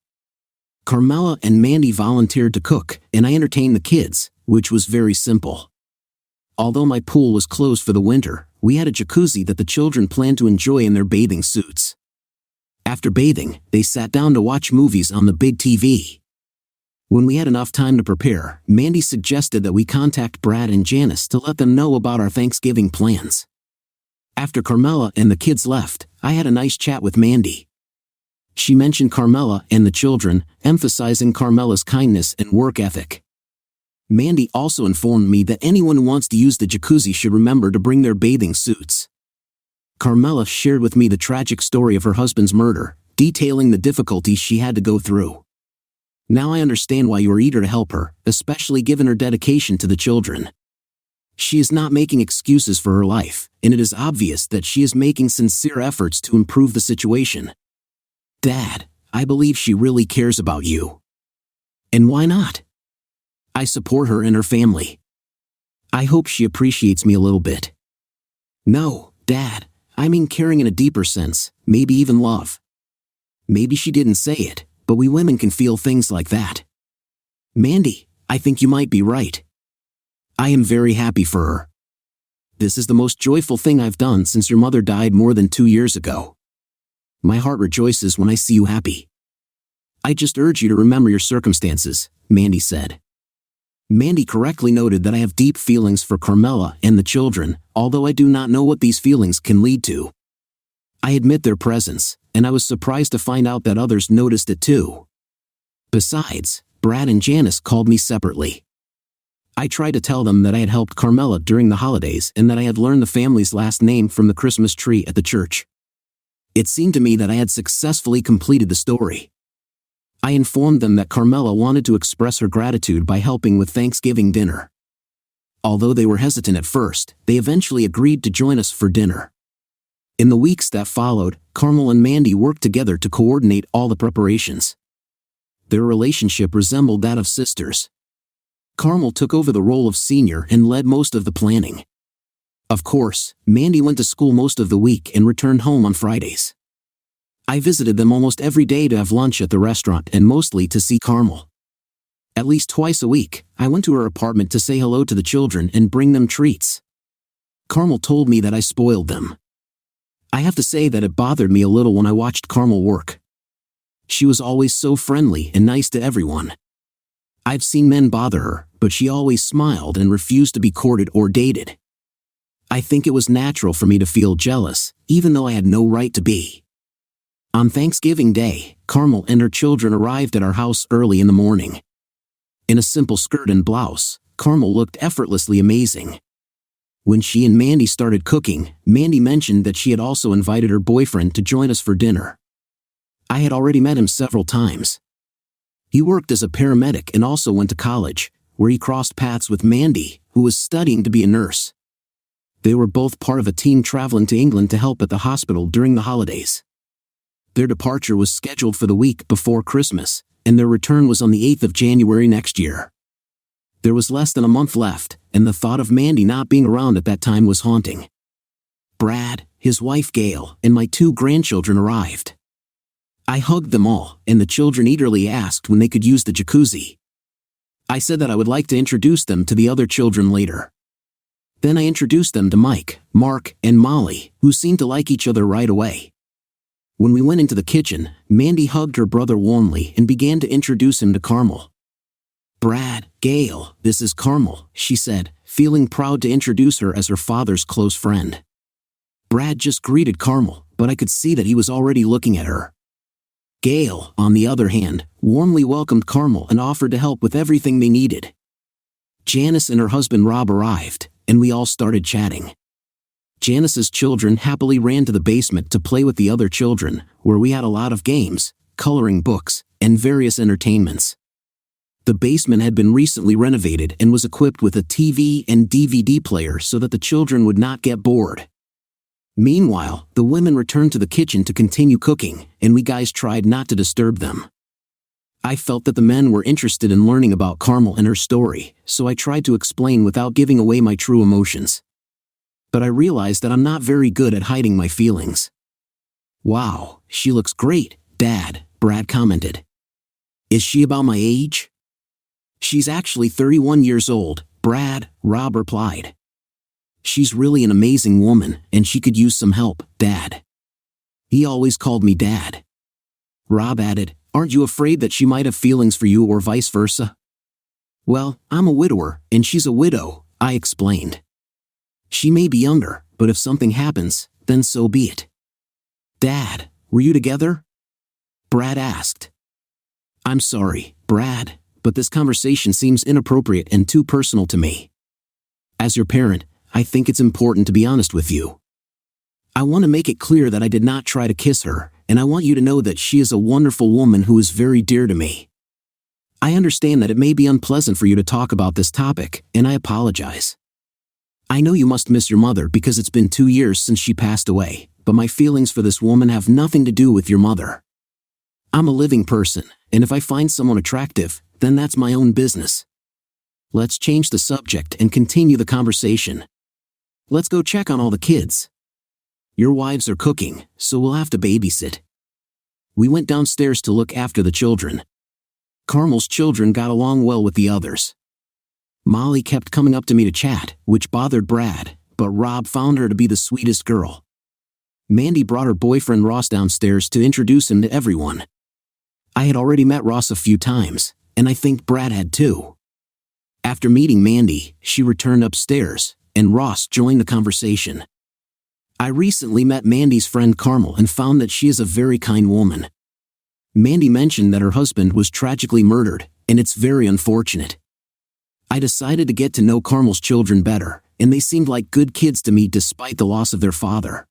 Carmela and Mandy volunteered to cook, and I entertained the kids, which was very simple. Although my pool was closed for the winter, we had a jacuzzi that the children planned to enjoy in their bathing suits. After bathing, they sat down to watch movies on the big TV. When we had enough time to prepare, Mandy suggested that we contact Brad and Janice to let them know about our Thanksgiving plans. After Carmela and the kids left, I had a nice chat with Mandy. She mentioned Carmela and the children, emphasizing Carmela's kindness and work ethic. Mandy also informed me that anyone who wants to use the jacuzzi should remember to bring their bathing suits. Carmela shared with me the tragic story of her husband's murder, detailing the difficulties she had to go through. Now I understand why you are eager to help her, especially given her dedication to the children. She is not making excuses for her life, and it is obvious that she is making sincere efforts to improve the situation. Dad, I believe she really cares about you. And why not? I support her and her family. I hope she appreciates me a little bit. No, Dad, I mean caring in a deeper sense, maybe even love. Maybe she didn't say it, but we women can feel things like that. Mandy, I think you might be right. I am very happy for her. This is the most joyful thing I've done since your mother died more than 2 years ago. My heart rejoices when I see you happy. I just urge you to remember your circumstances, Mandy said. Mandy correctly noted that I have deep feelings for Carmela and the children, although I do not know what these feelings can lead to. I admit their presence, and I was surprised to find out that others noticed it too. Besides, Brad and Janice called me separately. I tried to tell them that I had helped Carmela during the holidays and that I had learned the family's last name from the Christmas tree at the church. It seemed to me that I had successfully completed the story. I informed them that Carmela wanted to express her gratitude by helping with Thanksgiving dinner. Although they were hesitant at first, they eventually agreed to join us for dinner. In the weeks that followed, Carmel and Mandy worked together to coordinate all the preparations. Their relationship resembled that of sisters. Carmel took over the role of senior and led most of the planning. Of course, Mandy went to school most of the week and returned home on Fridays. I visited them almost every day to have lunch at the restaurant and mostly to see Carmel. At least twice a week, I went to her apartment to say hello to the children and bring them treats. Carmel told me that I spoiled them. I have to say that it bothered me a little when I watched Carmel work. She was always so friendly and nice to everyone. I've seen men bother her, but she always smiled and refused to be courted or dated. I think it was natural for me to feel jealous, even though I had no right to be. On Thanksgiving Day, Carmel and her children arrived at our house early in the morning. In a simple skirt and blouse, Carmel looked effortlessly amazing. When she and Mandy started cooking, Mandy mentioned that she had also invited her boyfriend to join us for dinner. I had already met him several times. He worked as a paramedic and also went to college, where he crossed paths with Mandy, who was studying to be a nurse. They were both part of a team traveling to England to help at the hospital during the holidays. Their departure was scheduled for the week before Christmas, and their return was on the 8th of January next year. There was less than a month left, and the thought of Mandy not being around at that time was haunting. Brad, his wife Gail, and my 2 grandchildren arrived. I hugged them all, and the children eagerly asked when they could use the jacuzzi. I said that I would like to introduce them to the other children later. Then I introduced them to Mike, Mark, and Molly, who seemed to like each other right away. When we went into the kitchen, Mandy hugged her brother warmly and began to introduce him to Carmel. Brad, Gail, this is Carmel, she said, feeling proud to introduce her as her father's close friend. Brad just greeted Carmel, but I could see that he was already looking at her. Gail, on the other hand, warmly welcomed Carmel and offered to help with everything they needed. Janice and her husband Rob arrived, and we all started chatting. Janice's children happily ran to the basement to play with the other children, where we had a lot of games, coloring books, and various entertainments. The basement had been recently renovated and was equipped with a TV and DVD player so that the children would not get bored. Meanwhile, the women returned to the kitchen to continue cooking, and we guys tried not to disturb them. I felt that the men were interested in learning about Carmel and her story, so I tried to explain without giving away my true emotions. But I realized that I'm not very good at hiding my feelings. Wow, she looks great, Dad, Brad commented. Is she about my age? She's actually 31 years old, Brad, Rob replied. She's really an amazing woman, and she could use some help, Dad. He always called me Dad. Rob added, "Aren't you afraid that she might have feelings for you or vice versa?" "Well, I'm a widower, and she's a widow," I explained. "She may be younger, but if something happens, then so be it." "Dad, were you together?" Brad asked. "I'm sorry, Brad, but this conversation seems inappropriate and too personal to me. As your parent, I think it's important to be honest with you. I want to make it clear that I did not try to kiss her, and I want you to know that she is a wonderful woman who is very dear to me. I understand that it may be unpleasant for you to talk about this topic, and I apologize. I know you must miss your mother because it's been 2 years since she passed away, but my feelings for this woman have nothing to do with your mother. I'm a living person, and if I find someone attractive, then that's my own business. Let's change the subject and continue the conversation. Let's go check on all the kids. Your wives are cooking, so we'll have to babysit." We went downstairs to look after the children. Carmel's children got along well with the others. Molly kept coming up to me to chat, which bothered Brad, but Rob found her to be the sweetest girl. Mandy brought her boyfriend Ross downstairs to introduce him to everyone. I had already met Ross a few times, and I think Brad had too. After meeting Mandy, she returned upstairs, and Ross joined the conversation. I recently met Mandy's friend Carmel and found that she is a very kind woman. Mandy mentioned that her husband was tragically murdered, and it's very unfortunate. I decided to get to know Carmel's children better, and they seemed like good kids to me despite the loss of their father.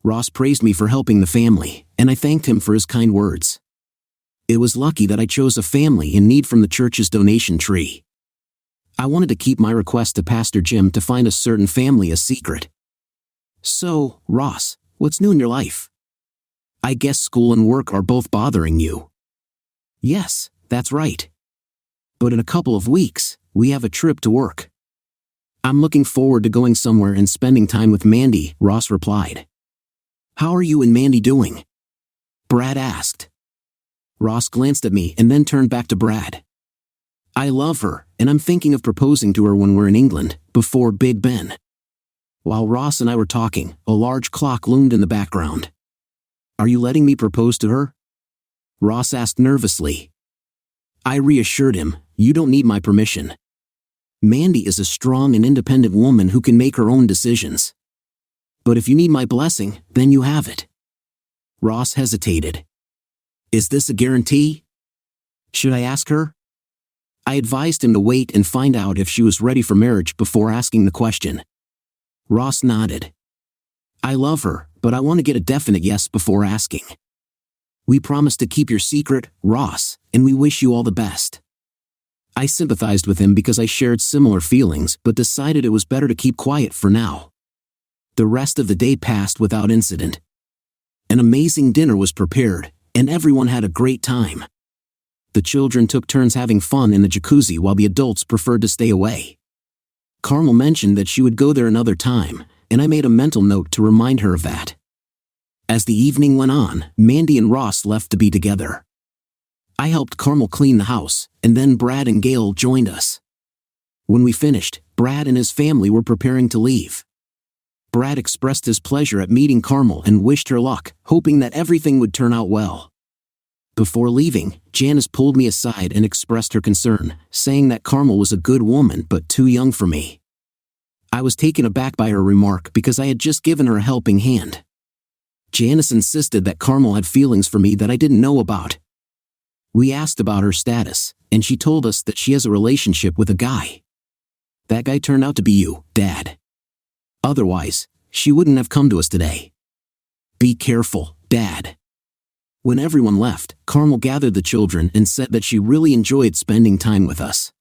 Ross praised me for helping the family, and I thanked him for his kind words. It was lucky that I chose a family in need from the church's donation tree. I wanted to keep my request to Pastor Jim to find a certain family a secret. "So, Ross, what's new in your life? I guess school and work are both bothering you." "Yes, that's right. But in a couple of weeks, we have a trip to work. I'm looking forward to going somewhere and spending time with Mandy," Ross replied. "How are you and Mandy doing?" Brad asked. Ross glanced at me and then turned back to Brad. "I love her, and I'm thinking of proposing to her when we're in England, before Big Ben." While Ross and I were talking, a large clock loomed in the background. "Are you letting me propose to her?" Ross asked nervously. I reassured him, "You don't need my permission. Mandy is a strong and independent woman who can make her own decisions. But if you need my blessing, then you have it." Ross hesitated. "Is this a guarantee? Should I ask her?" I advised him to wait and find out if she was ready for marriage before asking the question. Ross nodded. "I love her, but I want to get a definite yes before asking. We promise to keep your secret, Ross, and we wish you all the best." I sympathized with him because I shared similar feelings but decided it was better to keep quiet for now. The rest of the day passed without incident. An amazing dinner was prepared, and everyone had a great time. The children took turns having fun in the jacuzzi while the adults preferred to stay away. Carmel mentioned that she would go there another time, and I made a mental note to remind her of that. As the evening went on, Mandy and Ross left to be together. I helped Carmel clean the house, and then Brad and Gail joined us. When we finished, Brad and his family were preparing to leave. Brad expressed his pleasure at meeting Carmel and wished her luck, hoping that everything would turn out well. Before leaving, Janice pulled me aside and expressed her concern, saying that Carmel was a good woman but too young for me. I was taken aback by her remark because I had just given her a helping hand. Janice insisted that Carmel had feelings for me that I didn't know about. We asked about her status, and she told us that she has a relationship with a guy. That guy turned out to be you, Dad. Otherwise, she wouldn't have come to us today. Be careful, Dad. When everyone left, Carmel gathered the children and said that she really enjoyed spending time with us.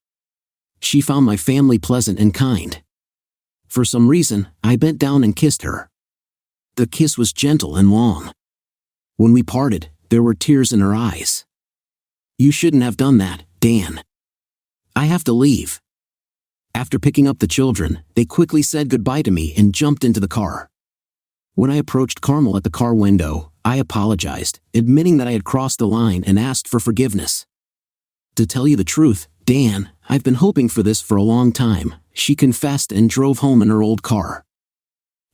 She found my family pleasant and kind. For some reason, I bent down and kissed her. The kiss was gentle and long. When we parted, there were tears in her eyes. "You shouldn't have done that, Dan. I have to leave." After picking up the children, they quickly said goodbye to me and jumped into the car. When I approached Carmel at the car window, I apologized, admitting that I had crossed the line and asked for forgiveness. "To tell you the truth, Dan, I've been hoping for this for a long time," she confessed and drove home in her old car.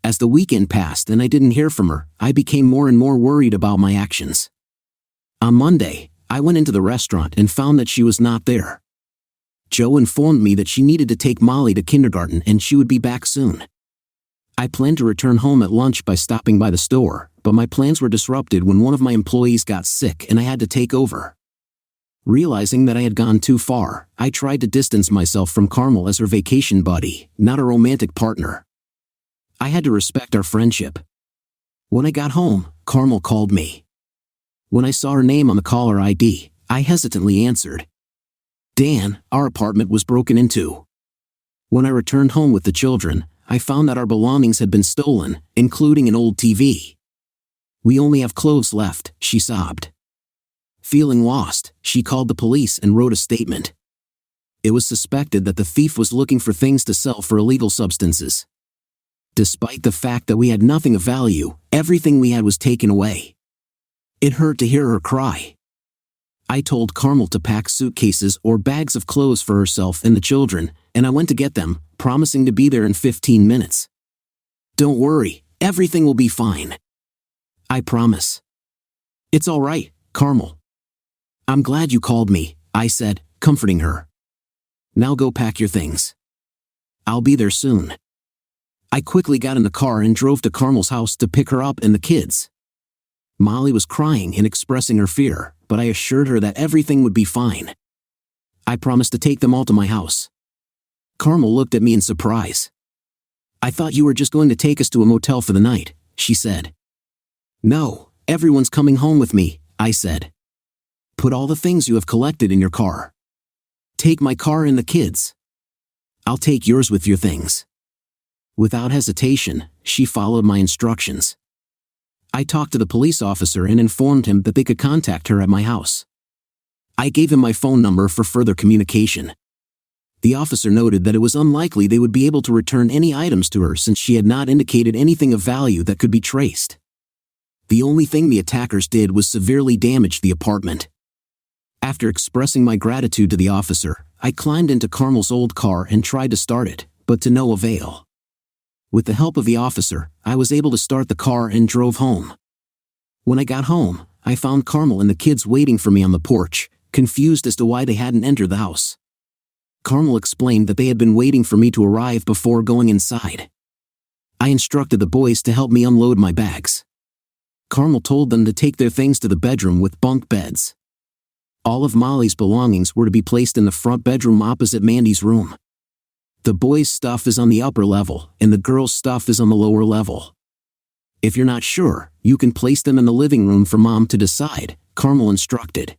As the weekend passed and I didn't hear from her, I became more and more worried about my actions. On Monday, I went into the restaurant and found that she was not there. Joe informed me that she needed to take Molly to kindergarten and she would be back soon. I planned to return home at lunch by stopping by the store, but my plans were disrupted when one of my employees got sick and I had to take over. Realizing that I had gone too far, I tried to distance myself from Carmel as her vacation buddy, not a romantic partner. I had to respect our friendship. When I got home, Carmel called me. When I saw her name on the caller ID, I hesitantly answered. Dan, our apartment was broken into. When I returned home with the children, I found that our belongings had been stolen, including an old TV. We only have clothes left, she sobbed. Feeling lost, she called the police and wrote a statement. It was suspected that the thief was looking for things to sell for illegal substances. Despite the fact that we had nothing of value, everything we had was taken away. It hurt to hear her cry. I told Carmel to pack suitcases or bags of clothes for herself and the children, and I went to get them, promising to be there in 15 minutes. Don't worry, everything will be fine. I promise. It's all right, Carmel. I'm glad you called me, I said, comforting her. Now go pack your things. I'll be there soon. I quickly got in the car and drove to Carmel's house to pick her up and the kids. Molly was crying and expressing her fear, but I assured her that everything would be fine. I promised to take them all to my house. Carmel looked at me in surprise. I thought you were just going to take us to a motel for the night, she said. No, everyone's coming home with me, I said. Put all the things you have collected in your car. Take my car and the kids. I'll take yours with your things. Without hesitation, she followed my instructions. I talked to the police officer and informed him that they could contact her at my house. I gave him my phone number for further communication. The officer noted that it was unlikely they would be able to return any items to her since she had not indicated anything of value that could be traced. The only thing the attackers did was severely damage the apartment. After expressing my gratitude to the officer, I climbed into Carmel's old car and tried to start it, but to no avail. With the help of the officer, I was able to start the car and drove home. When I got home, I found Carmel and the kids waiting for me on the porch, confused as to why they hadn't entered the house. Carmel explained that they had been waiting for me to arrive before going inside. I instructed the boys to help me unload my bags. Carmel told them to take their things to the bedroom with bunk beds. All of Molly's belongings were to be placed in the front bedroom opposite Mandy's room. The boys' stuff is on the upper level, and the girls' stuff is on the lower level. If you're not sure, you can place them in the living room for Mom to decide, Carmel instructed.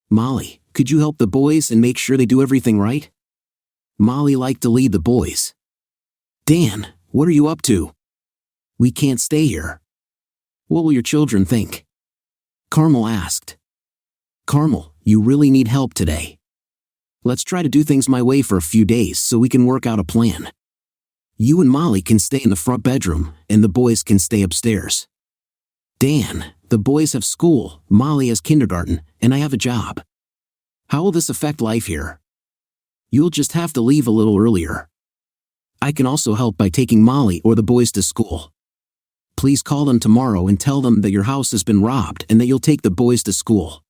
Molly, could you help the boys and make sure they do everything right? Molly liked to lead the boys. Dan, what are you up to? We can't stay here. What will your children think? Carmel asked. Carmel, you really need help today. Let's try to do things my way for a few days so we can work out a plan. You and Molly can stay in the front bedroom, and the boys can stay upstairs. Dan, the boys have school, Molly has kindergarten, and I have a job. How will this affect life here? You'll just have to leave a little earlier. I can also help by taking Molly or the boys to school. Please call them tomorrow and tell them that your house has been robbed and that you'll take the boys to school.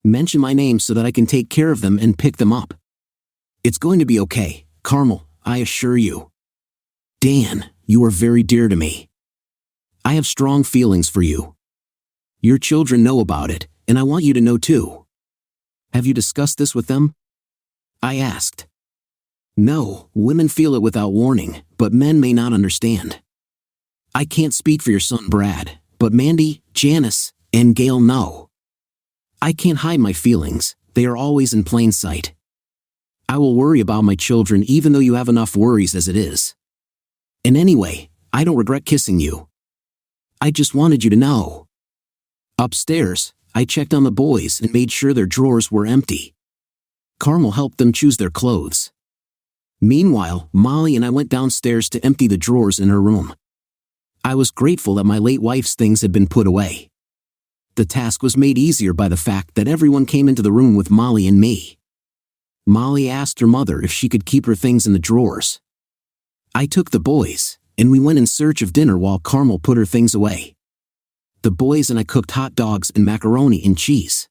Mention my name so that I can take care of them and pick them up. It's going to be okay, Carmel, I assure you. Dan, you are very dear to me. I have strong feelings for you. Your children know about it, and I want you to know too. Have you discussed this with them? I asked. No, women feel it without warning, but men may not understand. I can't speak for your son Brad, but Mandy, Janice, and Gail know. I can't hide my feelings, they are always in plain sight. I will worry about my children even though you have enough worries as it is. And anyway, I don't regret kissing you. I just wanted you to know. Upstairs, I checked on the boys and made sure their drawers were empty. Carmel helped them choose their clothes. Meanwhile, Molly and I went downstairs to empty the drawers in her room. I was grateful that my late wife's things had been put away. The task was made easier by the fact that everyone came into the room with Molly and me. Molly asked her mother if she could keep her things in the drawers. I took the boys, and we went in search of dinner while Carmel put her things away. the boys and I cooked hot dogs and macaroni and cheese.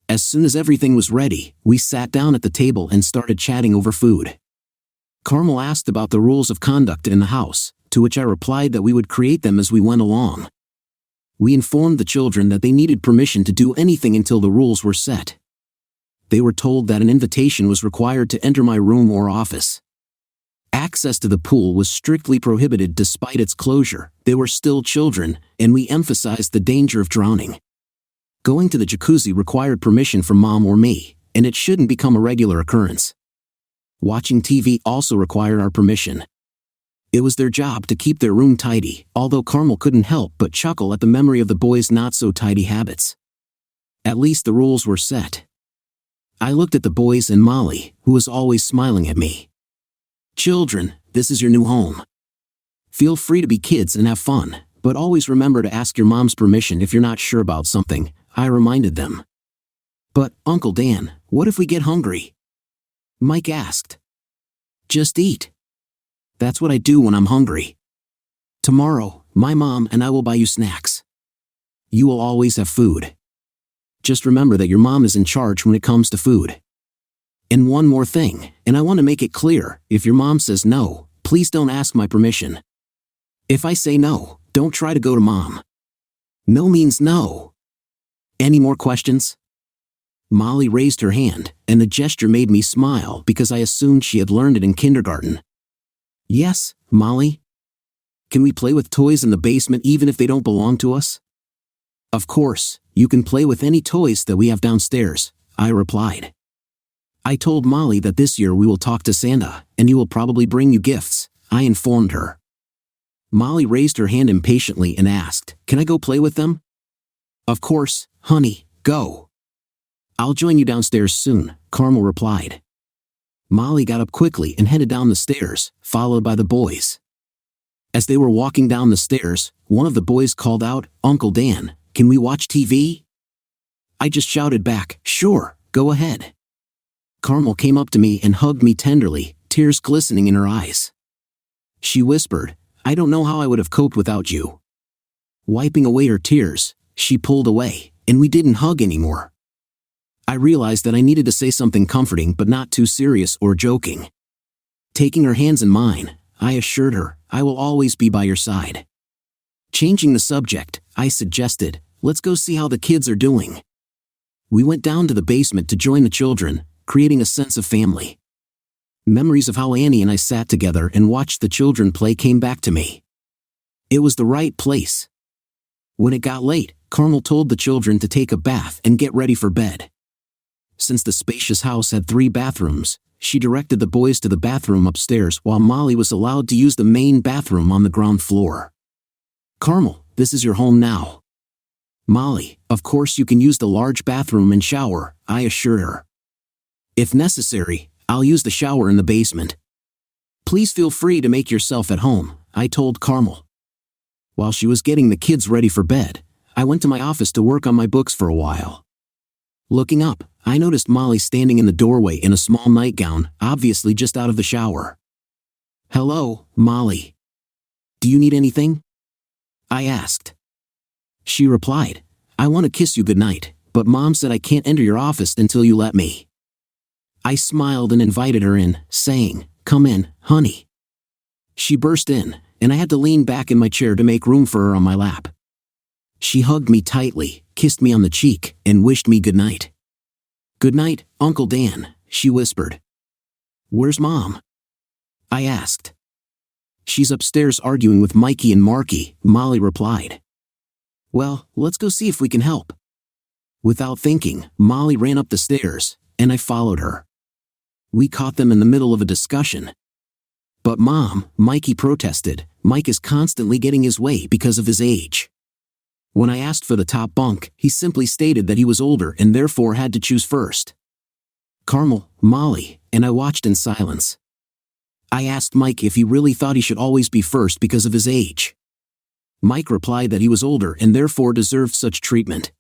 As soon as everything was ready, we sat down at the table and started chatting over food. Carmel asked about the rules of conduct in the house, to which I replied that we would create them as we went along. We informed the children that they needed permission to do anything until the rules were set. They were told that an invitation was required to enter my room or office. Access to the pool was strictly prohibited despite its closure. They were still children, and we emphasized the danger of drowning. Going to the jacuzzi required permission from mom or me, and it shouldn't become a regular occurrence. Watching TV also required our permission. It was their job to keep their room tidy, although Carmel couldn't help but chuckle at the memory of the boys' not-so-tidy habits. At least the rules were set. I looked at the boys and Molly, who was always smiling at me. Children, this is your new home. Feel free to be kids and have fun, but always remember to ask your mom's permission if you're not sure about something, I reminded them. But, Uncle Dan, what if we get hungry? Mike asked. Just eat. That's what I do when I'm hungry. Tomorrow, my mom and I will buy you snacks. You will always have food. Just remember that your mom is in charge when it comes to food. And one more thing, and I want to make it clear, if your mom says no, please don't ask my permission. If I say no, don't try to go to mom. No means no. Any more questions? Molly raised her hand, and the gesture made me smile because I assumed she had learned it in kindergarten. Yes, Molly? Can we play with toys in the basement even if they don't belong to us? Of course, you can play with any toys that we have downstairs, I replied. I told Molly that this year we will talk to Santa, and he will probably bring you gifts, I informed her. Molly raised her hand impatiently and asked, Can I go play with them? Of course, honey, go. I'll join you downstairs soon, Carmel replied. Molly got up quickly and headed down the stairs, followed by the boys. As they were walking down the stairs, one of the boys called out, Uncle Dan, can we watch TV? I just shouted back, Sure, go ahead. Carmel came up to me and hugged me tenderly, tears glistening in her eyes. She whispered, I don't know how I would have coped without you. Wiping away her tears, she pulled away, and we didn't hug anymore. I realized that I needed to say something comforting but not too serious or joking. Taking her hands in mine, I assured her, I will always be by your side. Changing the subject, I suggested, let's go see how the kids are doing. We went down to the basement to join the children, creating a sense of family. Memories of how Annie and I sat together and watched the children play came back to me. It was the right place. When it got late, Carmel told the children to take a bath and get ready for bed. Since the spacious house had 3 bathrooms, she directed the boys to the bathroom upstairs while Molly was allowed to use the main bathroom on the ground floor. Carmel, this is your home now. Molly, of course you can use the large bathroom and shower, I assured her. If necessary, I'll use the shower in the basement. Please feel free to make yourself at home, I told Carmel. While she was getting the kids ready for bed, I went to my office to work on my books for a while. Looking up, I noticed Molly standing in the doorway in a small nightgown, obviously just out of the shower. Hello, Molly. Do you need anything? I asked. She replied, I want to kiss you goodnight, but Mom said I can't enter your office until you let me. I smiled and invited her in, saying, Come in, honey. She burst in, and I had to lean back in my chair to make room for her on my lap. She hugged me tightly, kissed me on the cheek, and wished me good night. Good night, Uncle Dan, she whispered. Where's Mom? I asked. She's upstairs arguing with Mikey and Marky, Molly replied. Well, let's go see if we can help. Without thinking, Molly ran up the stairs, and I followed her. We caught them in the middle of a discussion. But Mom, Mikey protested, Mike is constantly getting his way because of his age. When I asked for the top bunk, he simply stated that he was older and therefore had to choose first. Carmel, Molly, and I watched in silence. I asked Mike if he really thought he should always be first because of his age. Mike replied that he was older and therefore deserved such treatment.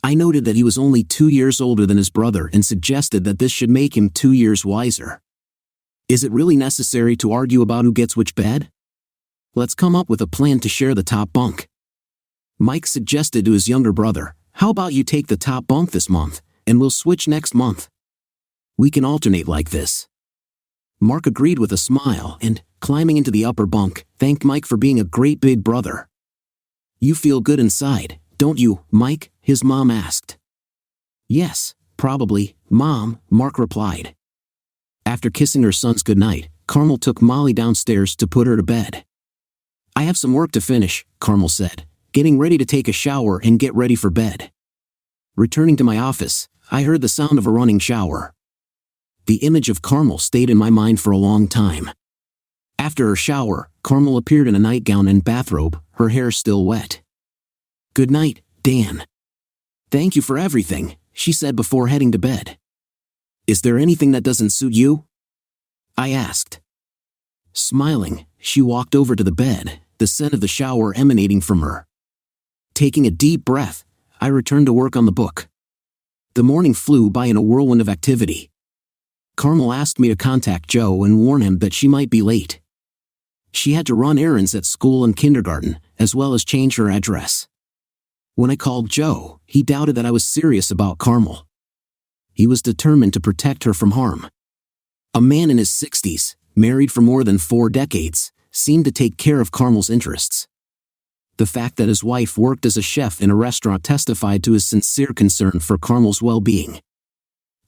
I noted that he was only 2 years older than his brother and suggested that this should make him 2 years wiser. Is it really necessary to argue about who gets which bed? Let's come up with a plan to share the top bunk. Mike suggested to his younger brother, "How about you take the top bunk this month, and we'll switch next month? We can alternate like this." Mark agreed with a smile and, climbing into the upper bunk, thanked Mike for being a great big brother. "You feel good inside, don't you, Mike?" his mom asked. "Yes, probably, Mom," Mark replied. After kissing her sons goodnight, Carmel took Molly downstairs to put her to bed. "I have some work to finish," Carmel said, getting ready to take a shower and get ready for bed. Returning to my office, I heard the sound of a running shower. The image of Carmel stayed in my mind for a long time. After her shower, Carmel appeared in a nightgown and bathrobe, her hair still wet. "Good night, Dan." "Thank you for everything," she said before heading to bed. "Is there anything that doesn't suit you?" I asked. Smiling, she walked over to the bed, the scent of the shower emanating from her. Taking a deep breath, I returned to work on the book. The morning flew by in a whirlwind of activity. Carmel asked me to contact Joe and warn him that she might be late. She had to run errands at school and kindergarten, as well as change her address. When I called Joe, he doubted that I was serious about Carmel. He was determined to protect her from harm. A man in his 60s, married for more than 4 decades, seemed to take care of Carmel's interests. The fact that his wife worked as a chef in a restaurant testified to his sincere concern for Carmel's well-being.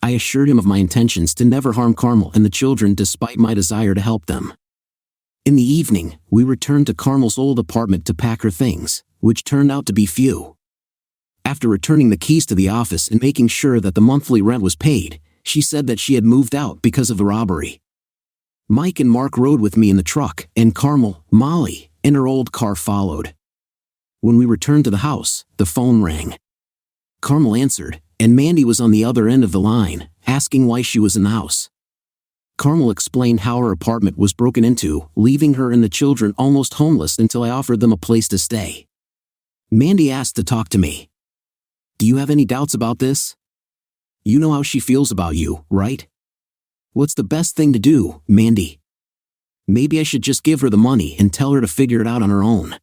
I assured him of my intentions to never harm Carmel and the children despite my desire to help them. In the evening, we returned to Carmel's old apartment to pack her things, which turned out to be few. After returning the keys to the office and making sure that the monthly rent was paid, she said that she had moved out because of the robbery. Mike and Mark rode with me in the truck, and Carmel, Molly, and her old car followed. When we returned to the house, the phone rang. Carmel answered, and Mandy was on the other end of the line, asking why she was in the house. Carmel explained how her apartment was broken into, leaving her and the children almost homeless until I offered them a place to stay. Mandy asked to talk to me. "Do you have any doubts about this? You know how she feels about you, right? What's the best thing to do, Mandy? Maybe I should just give her the money and tell her to figure it out on her own.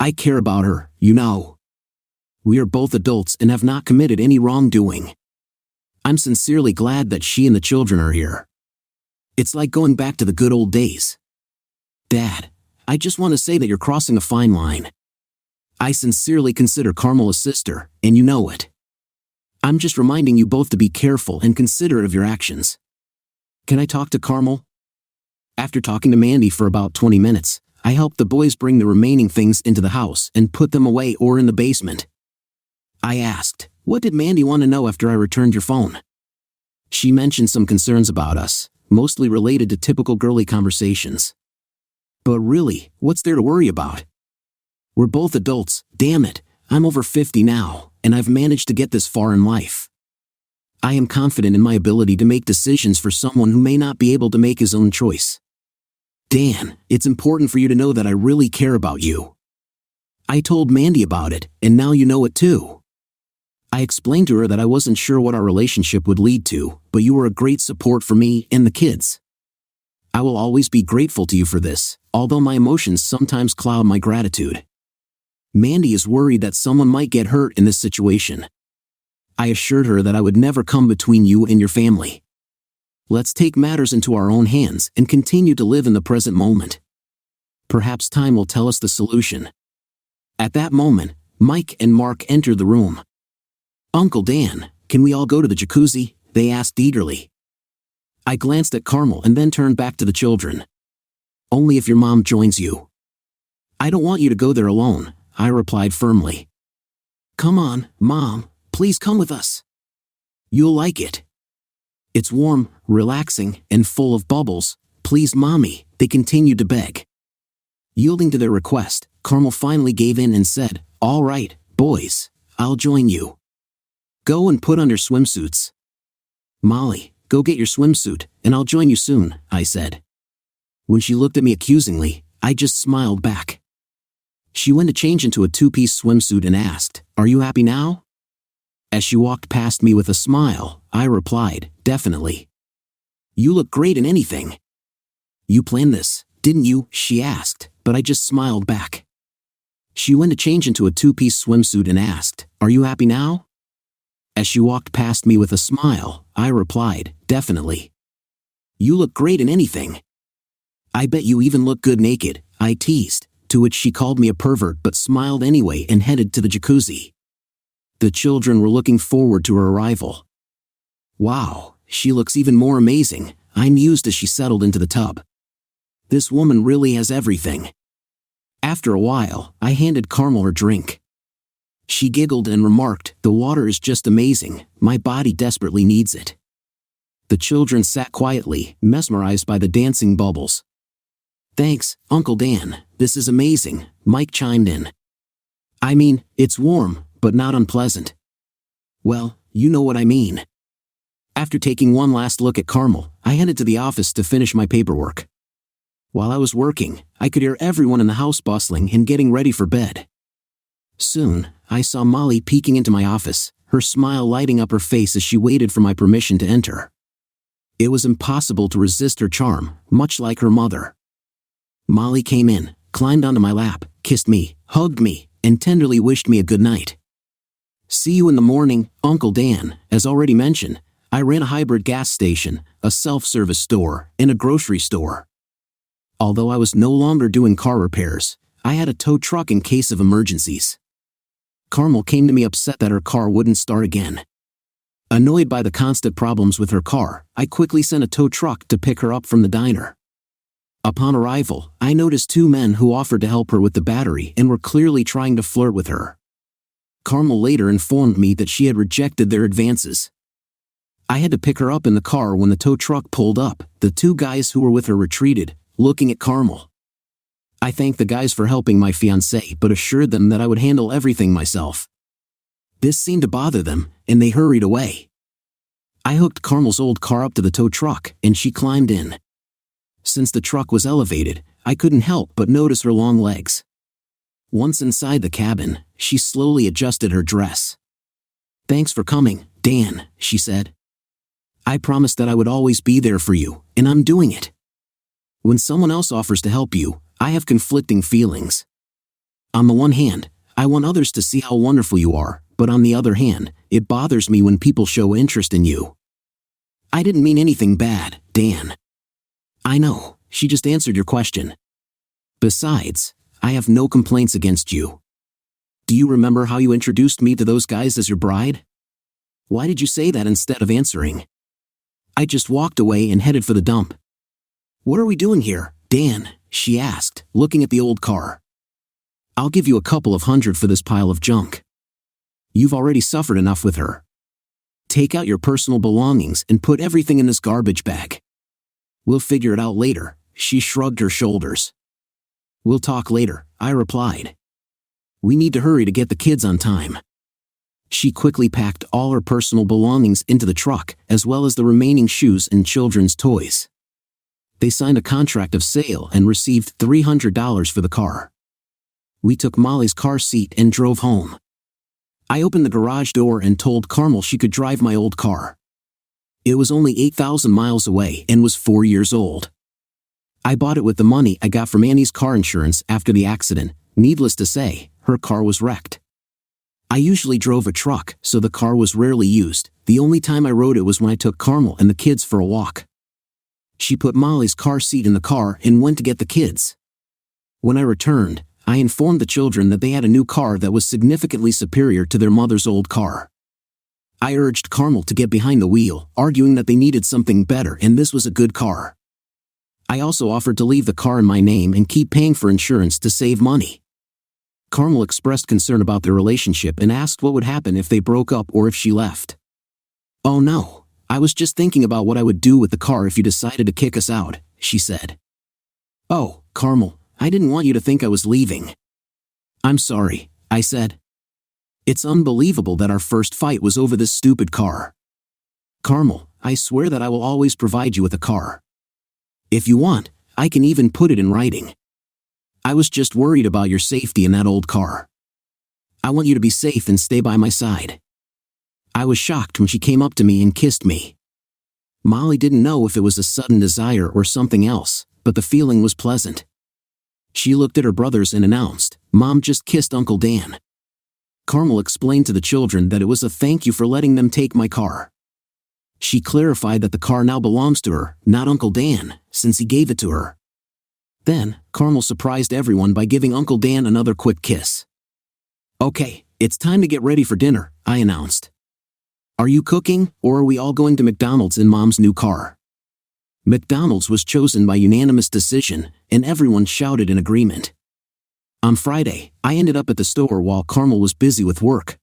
I care about her, you know. We are both adults and have not committed any wrongdoing. I'm sincerely glad that she and the children are here. It's like going back to the good old days. Dad, I just want to say that you're crossing a fine line. I sincerely consider Carmel a sister, and you know it. I'm just reminding you both to be careful and considerate of your actions. Can I talk to Carmel?" After talking to Mandy for about 20 minutes, I helped the boys bring the remaining things into the house and put them away or in the basement. I asked, "What did Mandy want to know after I returned your phone?" She mentioned some concerns about us, mostly related to typical girly conversations. But really, what's there to worry about? We're both adults, damn it, I'm over 50 now, and I've managed to get this far in life. I am confident in my ability to make decisions for someone who may not be able to make his own choice. Dan, it's important for you to know that I really care about you. I told Mandy about it, and now you know it too. I explained to her that I wasn't sure what our relationship would lead to, but you were a great support for me and the kids. I will always be grateful to you for this, although my emotions sometimes cloud my gratitude. Mandy is worried that someone might get hurt in this situation. I assured her that I would never come between you and your family. Let's take matters into our own hands and continue to live in the present moment. Perhaps time will tell us the solution. At that moment, Mike and Mark entered the room. "Uncle Dan, can we all go to the jacuzzi?" they asked eagerly. I glanced at Carmel and then turned back to the children. "Only if your mom joins you." "I don't want you to go there alone," I replied firmly. "Come on, Mom, please come with us. You'll like it. It's warm, relaxing, and full of bubbles. Please, Mommy," they continued to beg. Yielding to their request, Carmel finally gave in and said, "All right, boys, I'll join you. Go and put on your swimsuits. Molly, go get your swimsuit, and I'll join you soon," I said. When she looked at me accusingly, I just smiled back. She went to change into a 2-piece swimsuit and asked, "Are you happy now?" As she walked past me with a smile, I replied, "Definitely. You look great in anything." "You planned this, didn't you?" she asked, but I just smiled back. She went to change into a two-piece swimsuit and asked, "Are you happy now?" As she walked past me with a smile, I replied, "Definitely. You look great in anything." "I bet you even look good naked," I teased, to which she called me a pervert but smiled anyway and headed to the jacuzzi. The children were looking forward to her arrival. "Wow, she looks even more amazing," I mused as she settled into the tub. "This woman really has everything." After a while, I handed Carmel her drink. She giggled and remarked, "The water is just amazing, my body desperately needs it." The children sat quietly, mesmerized by the dancing bubbles. "Thanks, Uncle Dan, this is amazing," Mike chimed in. "I mean, it's warm, but not unpleasant." "Well, you know what I mean." After taking one last look at Carmel, I headed to the office to finish my paperwork. While I was working, I could hear everyone in the house bustling and getting ready for bed. Soon, I saw Molly peeking into my office, her smile lighting up her face as she waited for my permission to enter. It was impossible to resist her charm, much like her mother. Molly came in, climbed onto my lap, kissed me, hugged me, and tenderly wished me a good night. "See you in the morning, Uncle Dan." As already mentioned, I ran a hybrid gas station, a self-service store, and a grocery store. Although I was no longer doing car repairs, I had a tow truck in case of emergencies. Carmel came to me upset that her car wouldn't start again. Annoyed by the constant problems with her car, I quickly sent a tow truck to pick her up from the diner. Upon arrival, I noticed two men who offered to help her with the battery and were clearly trying to flirt with her. Carmel later informed me that she had rejected their advances. I had to pick her up in the car when the tow truck pulled up. The two guys who were with her retreated, looking at Carmel. I thanked the guys for helping my fiancée but assured them that I would handle everything myself. This seemed to bother them, and they hurried away. I hooked Carmel's old car up to the tow truck, and she climbed in. Since the truck was elevated, I couldn't help but notice her long legs. Once inside the cabin, she slowly adjusted her dress. "Thanks for coming, Dan," she said. "I promised that I would always be there for you, and I'm doing it. When someone else offers to help you, I have conflicting feelings. On the one hand, I want others to see how wonderful you are, but on the other hand, it bothers me when people show interest in you." "I didn't mean anything bad, Dan." "I know, she just answered your question. Besides, I have no complaints against you. Do you remember how you introduced me to those guys as your bride? Why did you say that instead of answering?" I just walked away and headed for the dump. "What are we doing here, Dan?" she asked, looking at the old car. "I'll give you a couple of $100 for this pile of junk. You've already suffered enough with her. Take out your personal belongings and put everything in this garbage bag. We'll figure it out later." She shrugged her shoulders. "We'll talk later," I replied. "We need to hurry to get the kids on time." She quickly packed all her personal belongings into the truck, as well as the remaining shoes and children's toys. They signed a contract of sale and received $300 for the car. We took Molly's car seat and drove home. I opened the garage door and told Carmel she could drive my old car. It was only 8,000 miles away and was 4 years old. I bought it with the money I got from Annie's car insurance after the accident. Needless to say, her car was wrecked. I usually drove a truck, so the car was rarely used. The only time I rode it was when I took Carmel and the kids for a walk. She put Molly's car seat in the car and went to get the kids. When I returned, I informed the children that they had a new car that was significantly superior to their mother's old car. I urged Carmel to get behind the wheel, arguing that they needed something better and this was a good car. I also offered to leave the car in my name and keep paying for insurance to save money. Carmel expressed concern about their relationship and asked what would happen if they broke up or if she left. "Oh no, I was just thinking about what I would do with the car if you decided to kick us out," she said. "Oh, Carmel, I didn't want you to think I was leaving." "I'm sorry," I said. "It's unbelievable that our first fight was over this stupid car. Carmel, I swear that I will always provide you with a car. If you want, I can even put it in writing. I was just worried about your safety in that old car. I want you to be safe and stay by my side." I was shocked when she came up to me and kissed me. Molly didn't know if it was a sudden desire or something else, but the feeling was pleasant. She looked at her brothers and announced, "Mom just kissed Uncle Dan." Carmel explained to the children that it was a thank you for letting them take my car. She clarified that the car now belongs to her, not Uncle Dan, since he gave it to her. Then, Carmel surprised everyone by giving Uncle Dan another quick kiss. "Okay, it's time to get ready for dinner," I announced. "Are you cooking, or are we all going to McDonald's in Mom's new car?" McDonald's was chosen by unanimous decision, and everyone shouted in agreement. On Friday, I ended up at the store while Carmel was busy with work.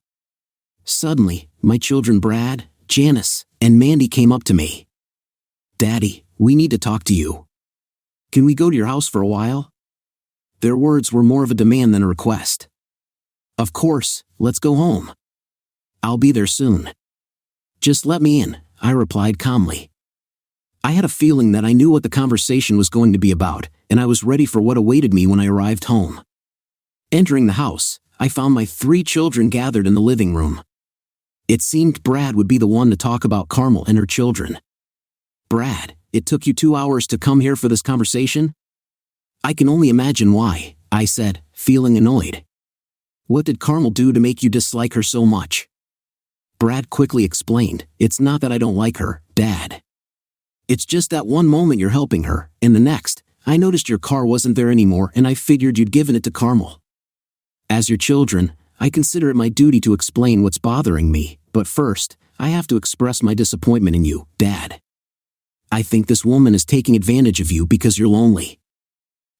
Suddenly, my children Brad, Janice, and Mandy came up to me. "Daddy, we need to talk to you. Can we go to your house for a while?" Their words were more of a demand than a request. "Of course, let's go home. I'll be there soon." "Just let me in," I replied calmly. I had a feeling that I knew what the conversation was going to be about, and I was ready for what awaited me when I arrived home. Entering the house, I found my 3 children gathered in the living room. It seemed Brad would be the one to talk about Carmel and her children. "Brad, it took you 2 hours to come here for this conversation?" "I can only imagine why," I said, feeling annoyed. "What did Carmel do to make you dislike her so much?" Brad quickly explained, "It's not that I don't like her, Dad. It's just that one moment you're helping her, and the next, I noticed your car wasn't there anymore and I figured you'd given it to Carmel. As your children, I consider it my duty to explain what's bothering me, but first, I have to express my disappointment in you, Dad. I think this woman is taking advantage of you because you're lonely.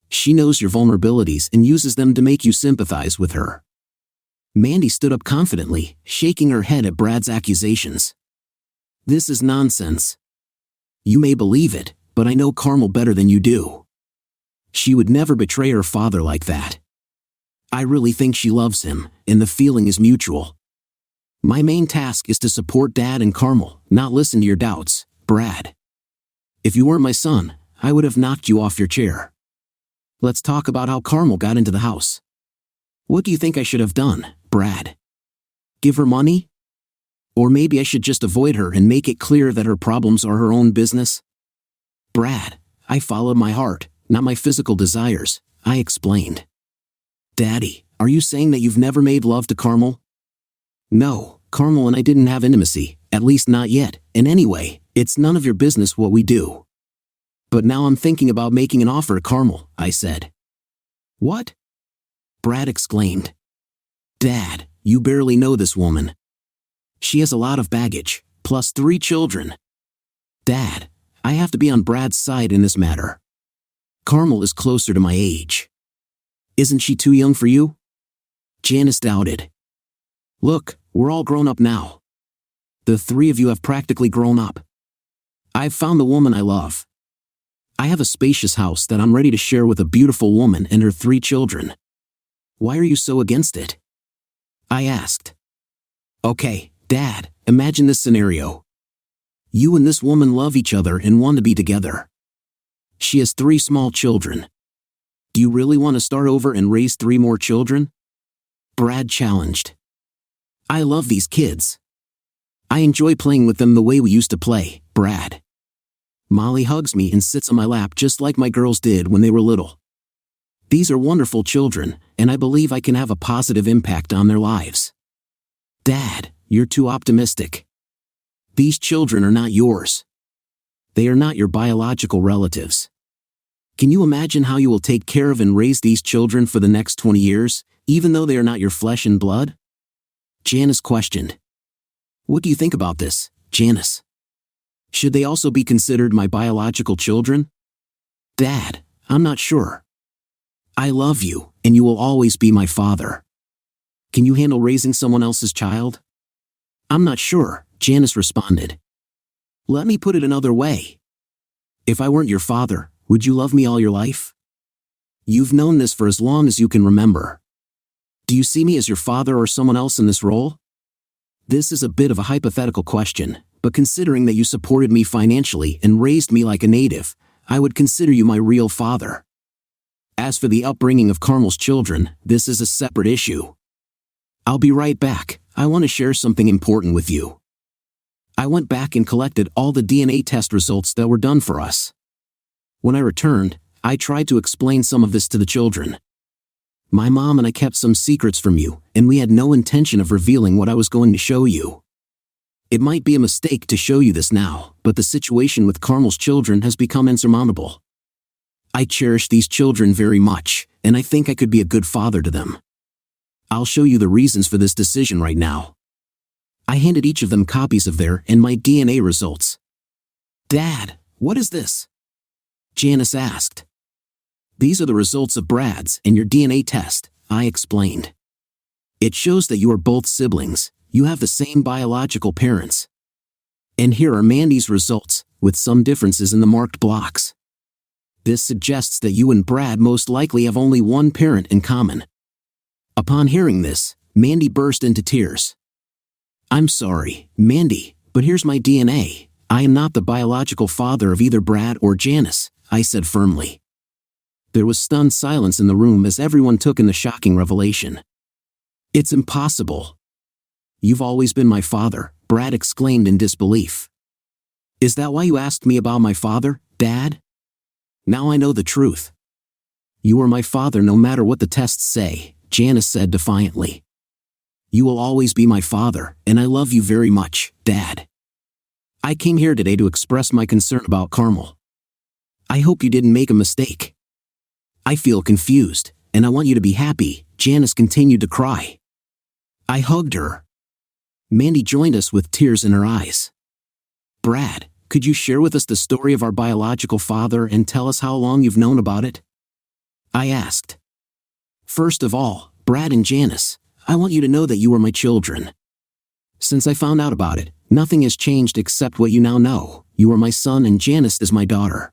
She knows your vulnerabilities and uses them to make you sympathize with her." Mandy stood up confidently, shaking her head at Brad's accusations. "This is nonsense. You may believe it, but I know Carmel better than you do. She would never betray her father like that. I really think she loves him, and the feeling is mutual. My main task is to support Dad and Carmel, not listen to your doubts, Brad. If you weren't my son, I would have knocked you off your chair. Let's talk about how Carmel got into the house. What do you think I should have done, Brad? Give her money? Or maybe I should just avoid her and make it clear that her problems are her own business?" "Brad, I followed my heart, not my physical desires," I explained. "Daddy, are you saying that you've never made love to Carmel?" "No, Carmel and I didn't have intimacy, at least not yet, and anyway, it's none of your business what we do. But now I'm thinking about making an offer to Carmel," I said. "What?" Brad exclaimed. "Dad, you barely know this woman. She has a lot of baggage, plus 3 children. Dad, I have to be on Brad's side in this matter. Carmel is closer to my age. Isn't she too young for you?" Janice doubted. "Look, we're all grown up now. The 3 of you have practically grown up. I've found the woman I love. I have a spacious house that I'm ready to share with a beautiful woman and her 3 children. Why are you so against it?" I asked. "Okay, Dad, imagine this scenario. You and this woman love each other and want to be together. She has 3 small children. Do you really want to start over and raise 3 more children?" Brad challenged. "I love these kids. I enjoy playing with them the way we used to play, Brad. Molly hugs me and sits on my lap just like my girls did when they were little. These are wonderful children, and I believe I can have a positive impact on their lives. Dad, you're too optimistic. These children are not yours. They are not your biological relatives. Can you imagine how you will take care of and raise these children for the next 20 years, even though they are not your flesh and blood?" Janice questioned. "What do you think about this, Janice? Should they also be considered my biological children?" "Dad, I'm not sure. I love you, and you will always be my father. Can you handle raising someone else's child?" "I'm not sure," Janice responded. "Let me put it another way. If I weren't your father, would you love me all your life? You've known this for as long as you can remember. Do you see me as your father or someone else in this role? This is a bit of a hypothetical question, but considering that you supported me financially and raised me like a native, I would consider you my real father. As for the upbringing of Carmel's children, this is a separate issue. I'll be right back. I want to share something important with you." I went back and collected all the DNA test results that were done for us. When I returned, I tried to explain some of this to the children. My mom and I kept some secrets from you, and we had no intention of revealing what I was going to show you. It might be a mistake to show you this now, but the situation with Carmel's children has become insurmountable. I cherish these children very much, and I think I could be a good father to them. I'll show you the reasons for this decision right now. I handed each of them copies of their and my DNA results. Dad, what is this? Janice asked. These are the results of Brad's and your DNA test, I explained. It shows that you are both siblings. You have the same biological parents. And here are Mandy's results, with some differences in the marked blocks. This suggests that you and Brad most likely have only one parent in common. Upon hearing this, Mandy burst into tears. I'm sorry, Mandy, but here's my DNA. I am not the biological father of either Brad or Janice, I said firmly. There was stunned silence in the room as everyone took in the shocking revelation. It's impossible. You've always been my father, Brad exclaimed in disbelief. Is that why you asked me about my father, Dad? Now I know the truth. You are my father no matter what the tests say, Janice said defiantly. You will always be my father, and I love you very much, Dad. I came here today to express my concern about Carmel. I hope you didn't make a mistake. I feel confused, and I want you to be happy, Janice continued to cry. I hugged her. Mandy joined us with tears in her eyes. Brad, could you share with us the story of our biological father and tell us how long you've known about it? I asked. First of all, Brad and Janice, I want you to know that you are my children. Since I found out about it, nothing has changed except what you now know. You are my son and Janice is my daughter.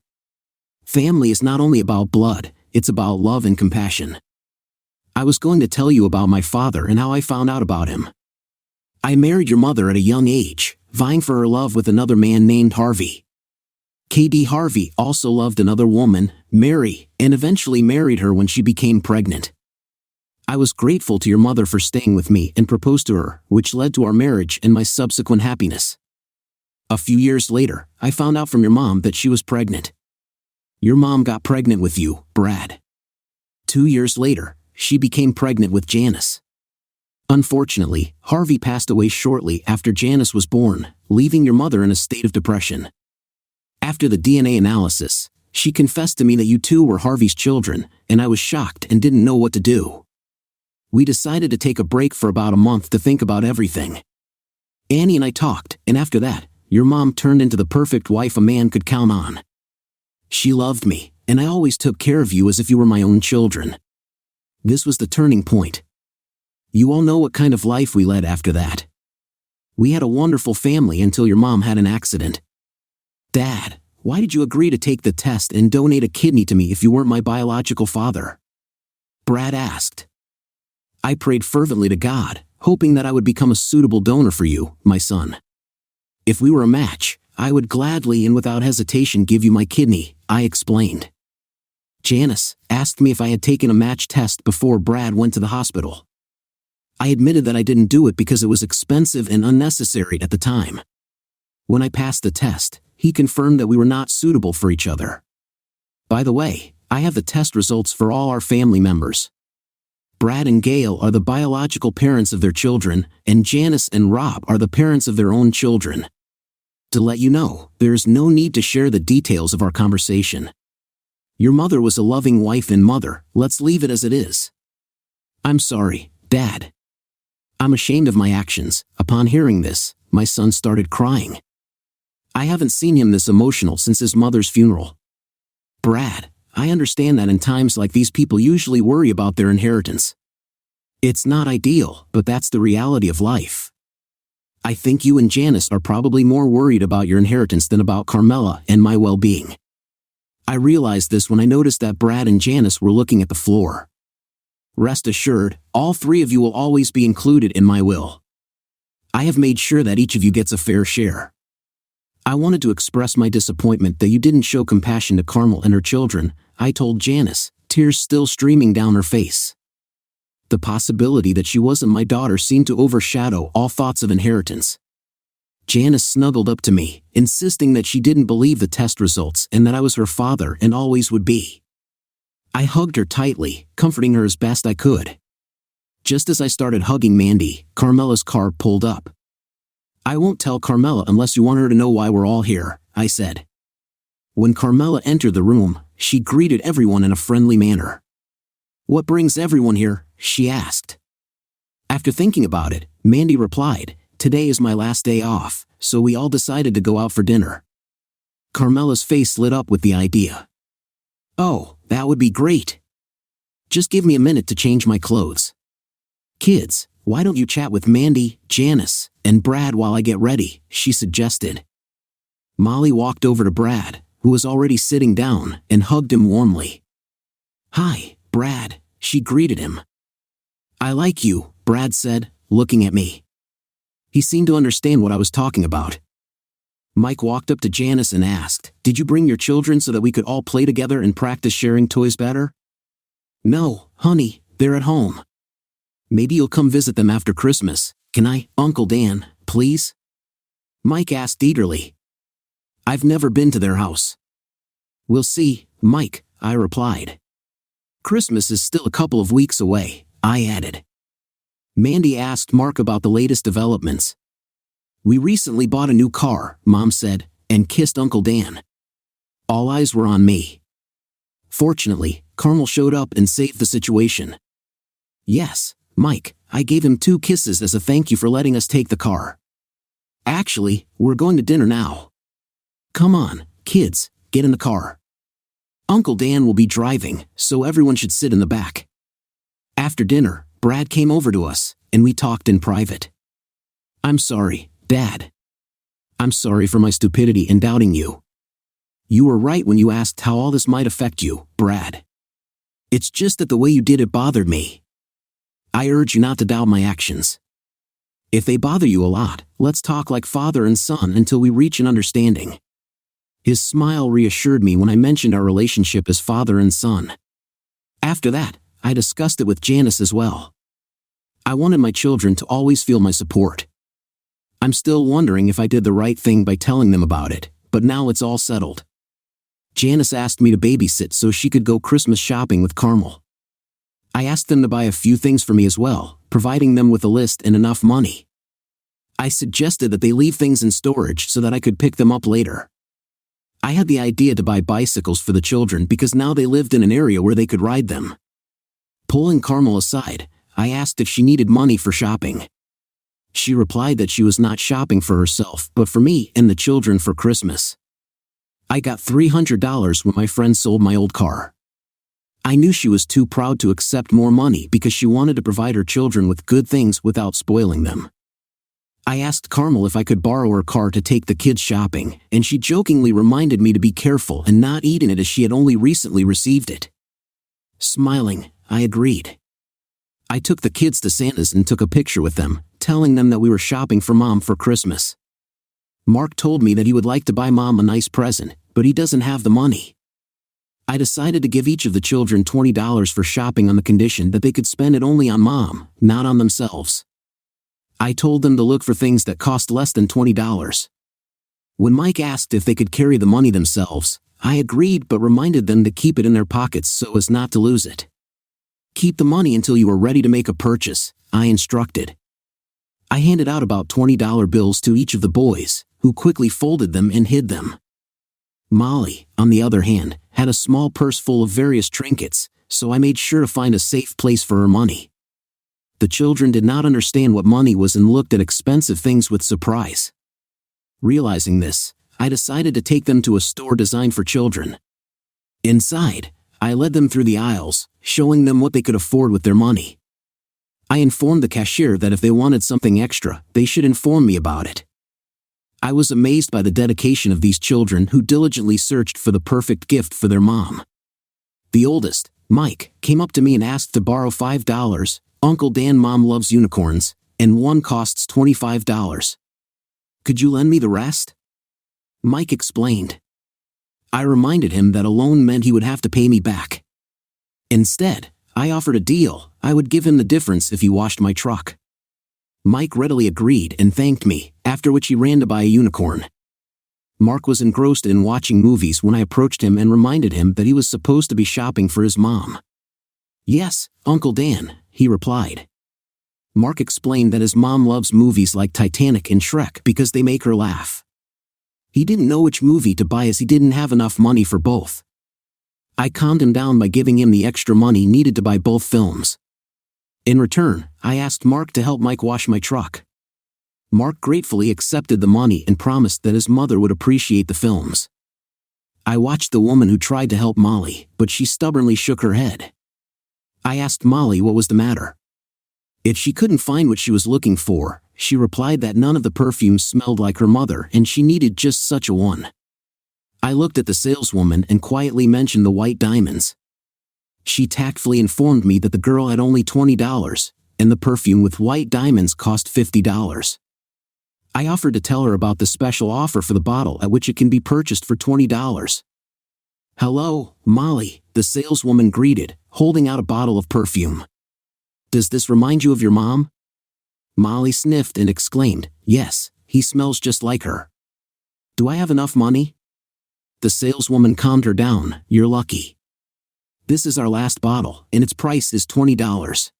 Family is not only about blood, it's about love and compassion. I was going to tell you about my father and how I found out about him. I married your mother at a young age, vying for her love with another man named Harvey. K.D. Harvey also loved another woman, Mary, and eventually married her when she became pregnant. I was grateful to your mother for staying with me and proposed to her, which led to our marriage and my subsequent happiness. A few years later, I found out from your mom that she was pregnant. Your mom got pregnant with you, Brad. 2 years later, she became pregnant with Janice. Unfortunately, Harvey passed away shortly after Janice was born, leaving your mother in a state of depression. After the DNA analysis, she confessed to me that you two were Harvey's children, and I was shocked and didn't know what to do. We decided to take a break for about a month to think about everything. Annie and I talked, and after that, your mom turned into the perfect wife a man could count on. She loved me, and I always took care of you as if you were my own children. This was the turning point. You all know what kind of life we led after that. We had a wonderful family until your mom had an accident. Dad, why did you agree to take the test and donate a kidney to me if you weren't my biological father? Brad asked. I prayed fervently to God, hoping that I would become a suitable donor for you, my son. If we were a match, I would gladly and without hesitation give you my kidney, I explained. Janice asked me if I had taken a match test before Brad went to the hospital. I admitted that I didn't do it because it was expensive and unnecessary at the time. When I passed the test, he confirmed that we were not suitable for each other. By the way, I have the test results for all our family members. Brad and Gail are the biological parents of their children, and Janice and Rob are the parents of their own children. To let you know, there is no need to share the details of our conversation. Your mother was a loving wife and mother, let's leave it as it is. I'm sorry, Dad. I'm ashamed of my actions. Upon hearing this, my son started crying. I haven't seen him this emotional since his mother's funeral. Brad, I understand that in times like these people usually worry about their inheritance. It's not ideal, but that's the reality of life. I think you and Janice are probably more worried about your inheritance than about Carmela and my well-being. I realized this when I noticed that Brad and Janice were looking at the floor. Rest assured, all three of you will always be included in my will. I have made sure that each of you gets a fair share. I wanted to express my disappointment that you didn't show compassion to Carmel and her children, I told Janice, tears still streaming down her face. The possibility that she wasn't my daughter seemed to overshadow all thoughts of inheritance. Janice snuggled up to me, insisting that she didn't believe the test results and that I was her father and always would be. I hugged her tightly, comforting her as best I could. Just as I started hugging Mandy, Carmela's car pulled up. "I won't tell Carmela unless you want her to know why we're all here," I said. When Carmela entered the room, she greeted everyone in a friendly manner. "What brings everyone here?" she asked. After thinking about it, Mandy replied, "Today is my last day off, so we all decided to go out for dinner." Carmela's face lit up with the idea. "Oh, that would be great. Just give me a minute to change my clothes. Kids, why don't you chat with Mandy, Janice, and Brad while I get ready?" she suggested. Molly walked over to Brad, who was already sitting down, and hugged him warmly. "Hi, Brad," she greeted him. "I like you," Brad said, looking at me. He seemed to understand what I was talking about. Mike walked up to Janice and asked, "Did you bring your children so that we could all play together and practice sharing toys better?" "No, honey, they're at home. Maybe you'll come visit them after Christmas. Can I, Uncle Dan, please?" Mike asked eagerly. "I've never been to their house." "We'll see, Mike," I replied. "Christmas is still a couple of weeks away," I added. Mandy asked Mark about the latest developments. "We recently bought a new car," Mom said, and kissed Uncle Dan. All eyes were on me. Fortunately, Carmel showed up and saved the situation. "Yes, Mike, I gave him 2 kisses as a thank you for letting us take the car. Actually, we're going to dinner now. Come on, kids, get in the car. Uncle Dan will be driving, so everyone should sit in the back." After dinner, Brad came over to us, and we talked in private. "I'm sorry, Dad. I'm sorry for my stupidity in doubting you. You were right when you asked how all this might affect you, Brad. It's just that the way you did it bothered me. I urge you not to doubt my actions. If they bother you a lot, let's talk like father and son until we reach an understanding." His smile reassured me when I mentioned our relationship as father and son. After that, I discussed it with Janice as well. I wanted my children to always feel my support. I'm still wondering if I did the right thing by telling them about it, but now it's all settled. Janice asked me to babysit so she could go Christmas shopping with Carmel. I asked them to buy a few things for me as well, providing them with a list and enough money. I suggested that they leave things in storage so that I could pick them up later. I had the idea to buy bicycles for the children because now they lived in an area where they could ride them. Pulling Carmel aside, I asked if she needed money for shopping. She replied that she was not shopping for herself but for me and the children for Christmas. I got $300 when my friend sold my old car. I knew she was too proud to accept more money because she wanted to provide her children with good things without spoiling them. I asked Carmel if I could borrow her car to take the kids shopping, and she jokingly reminded me to be careful and not eat in it as she had only recently received it. Smiling, I agreed. I took the kids to Santa's and took a picture with them, telling them that we were shopping for Mom for Christmas. Mark told me that he would like to buy Mom a nice present, but he doesn't have the money. I decided to give each of the children $20 for shopping on the condition that they could spend it only on Mom, not on themselves. I told them to look for things that cost less than $20. When Mike asked if they could carry the money themselves, I agreed but reminded them to keep it in their pockets so as not to lose it. "Keep the money until you are ready to make a purchase," I instructed. I handed out about $20 bills to each of the boys, who quickly folded them and hid them. Molly, on the other hand, had a small purse full of various trinkets, so I made sure to find a safe place for her money. The children did not understand what money was and looked at expensive things with surprise. Realizing this, I decided to take them to a store designed for children. Inside, I led them through the aisles, showing them what they could afford with their money. I informed the cashier that if they wanted something extra, they should inform me about it. I was amazed by the dedication of these children who diligently searched for the perfect gift for their mom. The oldest, Mike, came up to me and asked to borrow $5. "Uncle Dan, Mom loves unicorns, and one costs $25. Could you lend me the rest?" Mike explained. I reminded him that a loan meant he would have to pay me back. Instead, I offered a deal. I would give him the difference if he washed my truck. Mike readily agreed and thanked me, after which he ran to buy a unicorn. Mark was engrossed in watching movies when I approached him and reminded him that he was supposed to be shopping for his mom. "Yes, Uncle Dan," he replied. Mark explained that his mom loves movies like Titanic and Shrek because they make her laugh. He didn't know which movie to buy as he didn't have enough money for both. I calmed him down by giving him the extra money needed to buy both films. In return, I asked Mark to help Mike wash my truck. Mark gratefully accepted the money and promised that his mother would appreciate the films. I watched the woman who tried to help Molly, but she stubbornly shook her head. I asked Molly what was the matter. If she couldn't find what she was looking for, she replied that none of the perfumes smelled like her mother and she needed just such a one. I looked at the saleswoman and quietly mentioned the white diamonds. She tactfully informed me that the girl had only $20, and the perfume with white diamonds cost $50. I offered to tell her about the special offer for the bottle at which it can be purchased for $20. "Hello, Molly," the saleswoman greeted, holding out a bottle of perfume. "Does this remind you of your mom?" Molly sniffed and exclaimed, "Yes, he smells just like her." "Do I have enough money?" The saleswoman calmed her down. "You're lucky. This is our last bottle, and its price is $20.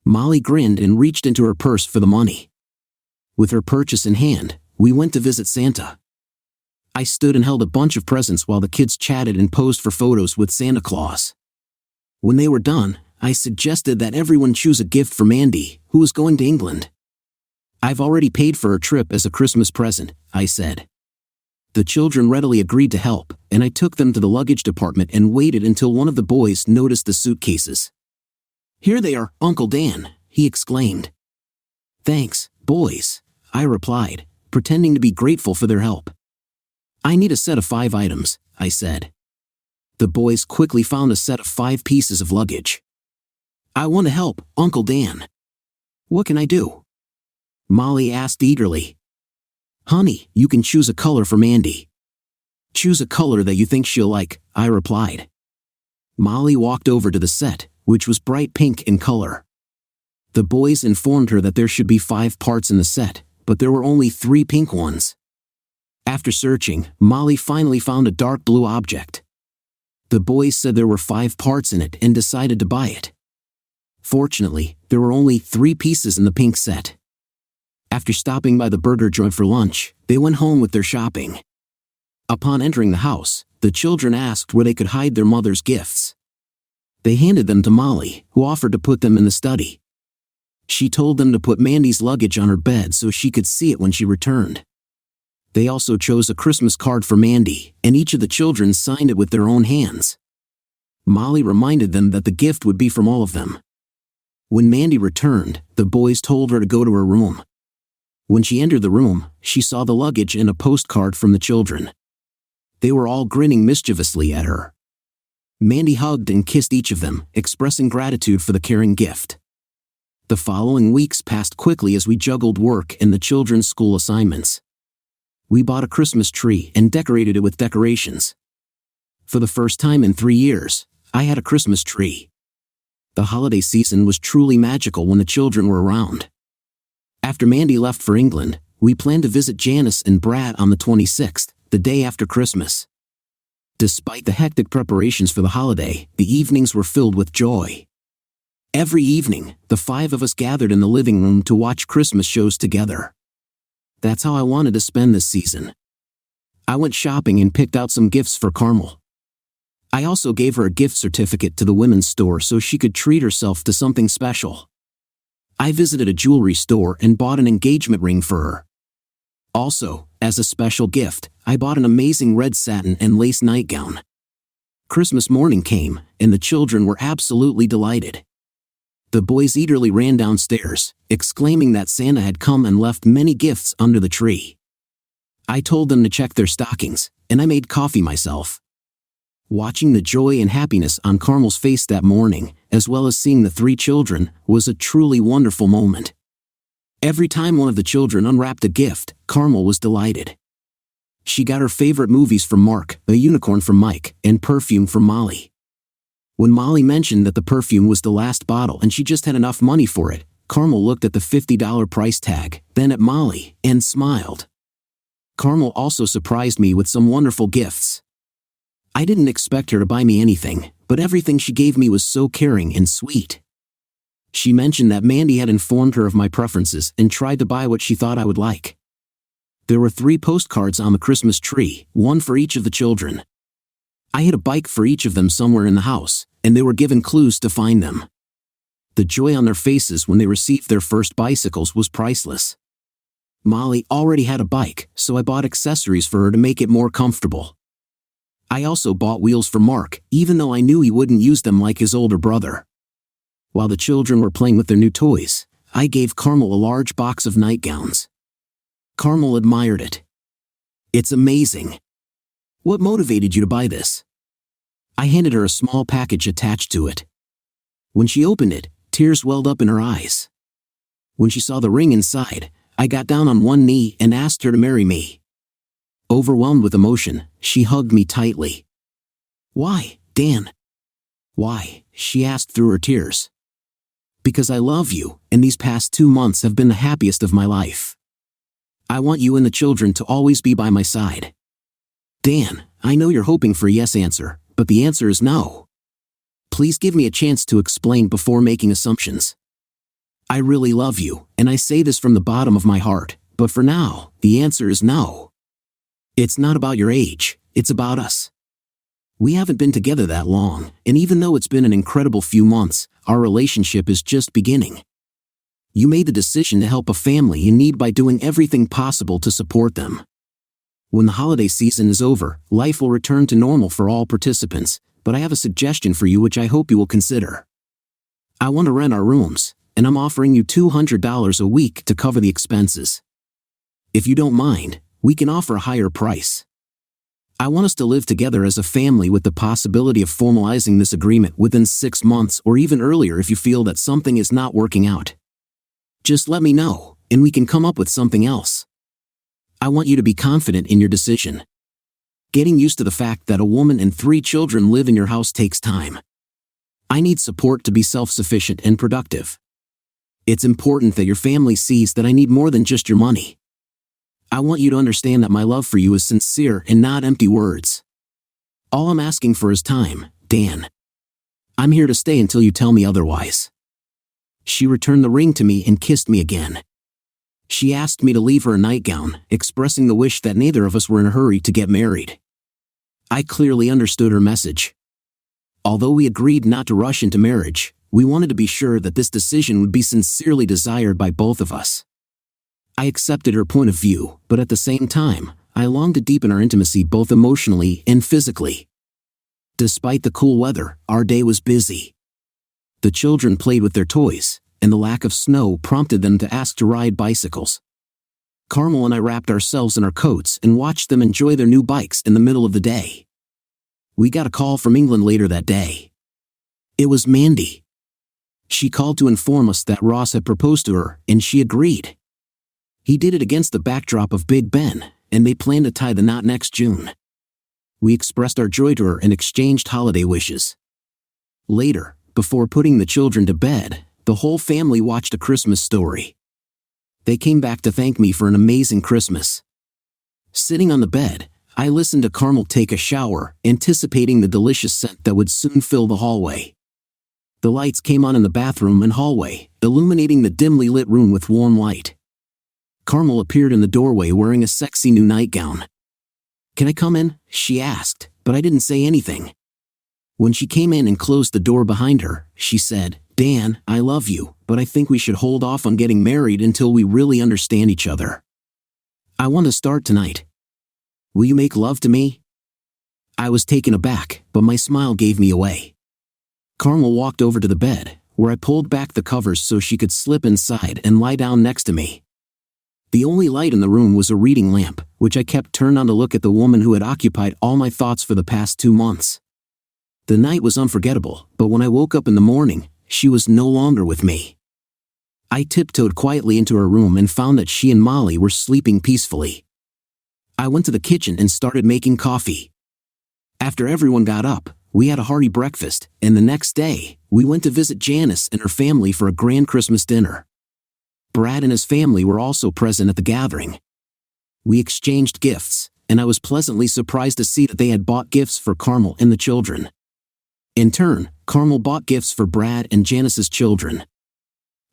Molly grinned and reached into her purse for the money. With her purchase in hand, we went to visit Santa. I stood and held a bunch of presents while the kids chatted and posed for photos with Santa Claus. When they were done, I suggested that everyone choose a gift for Mandy, who was going to England. "I've already paid for her trip as a Christmas present," I said. The children readily agreed to help, and I took them to the luggage department and waited until one of the boys noticed the suitcases. "Here they are, Uncle Dan," he exclaimed. "Thanks, boys," I replied, pretending to be grateful for their help. "I need a set of 5 items," I said. The boys quickly found a set of 5 pieces of luggage. "I want to help, Uncle Dan." "What can I do?" Molly asked eagerly. "Honey, you can choose a color for Mandy." "Choose a color that you think she'll like," I replied. Molly walked over to the set, which was bright pink in color. The boys informed her that there should be 5 parts in the set, but there were only 3 pink ones. After searching, Molly finally found a dark blue object. The boys said there were 5 parts in it and decided to buy it. Fortunately, there were only 3 pieces in the pink set. After stopping by the burger joint for lunch, they went home with their shopping. Upon entering the house, the children asked where they could hide their mother's gifts. They handed them to Molly, who offered to put them in the study. She told them to put Mandy's luggage on her bed so she could see it when she returned. They also chose a Christmas card for Mandy, and each of the children signed it with their own hands. Molly reminded them that the gift would be from all of them. When Mandy returned, the boys told her to go to her room. When she entered the room, she saw the luggage and a postcard from the children. They were all grinning mischievously at her. Mandy hugged and kissed each of them, expressing gratitude for the caring gift. The following weeks passed quickly as we juggled work and the children's school assignments. We bought a Christmas tree and decorated it with decorations. For the first time in 3 years, I had a Christmas tree. The holiday season was truly magical when the children were around. After Mandy left for England, we planned to visit Janice and Brad on the 26th, the day after Christmas. Despite the hectic preparations for the holiday, the evenings were filled with joy. Every evening, the 5 of us gathered in the living room to watch Christmas shows together. That's how I wanted to spend this season. I went shopping and picked out some gifts for Carmel. I also gave her a gift certificate to the women's store so she could treat herself to something special. I visited a jewelry store and bought an engagement ring for her. Also, as a special gift, I bought an amazing red satin and lace nightgown. Christmas morning came, and the children were absolutely delighted. The boys eagerly ran downstairs, exclaiming that Santa had come and left many gifts under the tree. I told them to check their stockings, and I made coffee myself. Watching the joy and happiness on Carmel's face that morning, as well as seeing the 3 children, was a truly wonderful moment. Every time one of the children unwrapped a gift, Carmel was delighted. She got her favorite movies from Mark, a unicorn from Mike, and perfume from Molly. When Molly mentioned that the perfume was the last bottle and she just had enough money for it, Carmel looked at the $50 price tag, then at Molly, and smiled. Carmel also surprised me with some wonderful gifts. I didn't expect her to buy me anything, but everything she gave me was so caring and sweet. She mentioned that Mandy had informed her of my preferences and tried to buy what she thought I would like. There were 3 postcards on the Christmas tree, one for each of the children. I hid a bike for each of them somewhere in the house, and they were given clues to find them. The joy on their faces when they received their first bicycles was priceless. Molly already had a bike, so I bought accessories for her to make it more comfortable. I also bought wheels for Mark, even though I knew he wouldn't use them like his older brother. While the children were playing with their new toys, I gave Carmel a large box of nightgowns. Carmel admired it. "It's amazing. What motivated you to buy this?" I handed her a small package attached to it. When she opened it, tears welled up in her eyes. When she saw the ring inside, I got down on one knee and asked her to marry me. Overwhelmed with emotion, she hugged me tightly. "Why, Dan?" "Why?" she asked through her tears. "Because I love you, and these past 2 months have been the happiest of my life. I want you and the children to always be by my side." "Dan, I know you're hoping for a yes answer, but the answer is no. Please give me a chance to explain before making assumptions. I really love you, and I say this from the bottom of my heart, but for now, the answer is no. It's not about your age, it's about us. We haven't been together that long, and even though it's been an incredible few months, our relationship is just beginning. You made the decision to help a family in need by doing everything possible to support them. When the holiday season is over, life will return to normal for all participants, but I have a suggestion for you which I hope you will consider. I want to rent our rooms, and I'm offering you $200 a week to cover the expenses. If you don't mind, we can offer a higher price. I want us to live together as a family with the possibility of formalizing this agreement within 6 months or even earlier if you feel that something is not working out. Just let me know, and we can come up with something else. I want you to be confident in your decision. Getting used to the fact that a woman and 3 children live in your house takes time. I need support to be self-sufficient and productive. It's important that your family sees that I need more than just your money. I want you to understand that my love for you is sincere and not empty words. All I'm asking for is time, Dan. I'm here to stay until you tell me otherwise." She returned the ring to me and kissed me again. She asked me to leave her a nightgown, expressing the wish that neither of us were in a hurry to get married. I clearly understood her message. Although we agreed not to rush into marriage, we wanted to be sure that this decision would be sincerely desired by both of us. I accepted her point of view, but at the same time, I longed to deepen our intimacy both emotionally and physically. Despite the cool weather, our day was busy. The children played with their toys, and the lack of snow prompted them to ask to ride bicycles. Carmel and I wrapped ourselves in our coats and watched them enjoy their new bikes in the middle of the day. We got a call from England later that day. It was Mandy. She called to inform us that Ross had proposed to her, and she agreed. He did it against the backdrop of Big Ben, and they planned to tie the knot next June. We expressed our joy to her and exchanged holiday wishes. Later, before putting the children to bed, the whole family watched A Christmas Story. They came back to thank me for an amazing Christmas. Sitting on the bed, I listened to Carmel take a shower, anticipating the delicious scent that would soon fill the hallway. The lights came on in the bathroom and hallway, illuminating the dimly lit room with warm light. Carmel appeared in the doorway wearing a sexy new nightgown. "Can I come in?" she asked, but I didn't say anything. When she came in and closed the door behind her, she said, "Dan, I love you, but I think we should hold off on getting married until we really understand each other. I want to start tonight. Will you make love to me?" I was taken aback, but my smile gave me away. Carmel walked over to the bed, where I pulled back the covers so she could slip inside and lie down next to me. The only light in the room was a reading lamp, which I kept turned on to look at the woman who had occupied all my thoughts for the past 2 months. The night was unforgettable, but when I woke up in the morning, she was no longer with me. I tiptoed quietly into her room and found that she and Molly were sleeping peacefully. I went to the kitchen and started making coffee. After everyone got up, we had a hearty breakfast, and the next day, we went to visit Janice and her family for a grand Christmas dinner. Brad and his family were also present at the gathering. We exchanged gifts, and I was pleasantly surprised to see that they had bought gifts for Carmel and the children. In turn, Carmel bought gifts for Brad and Janice's children.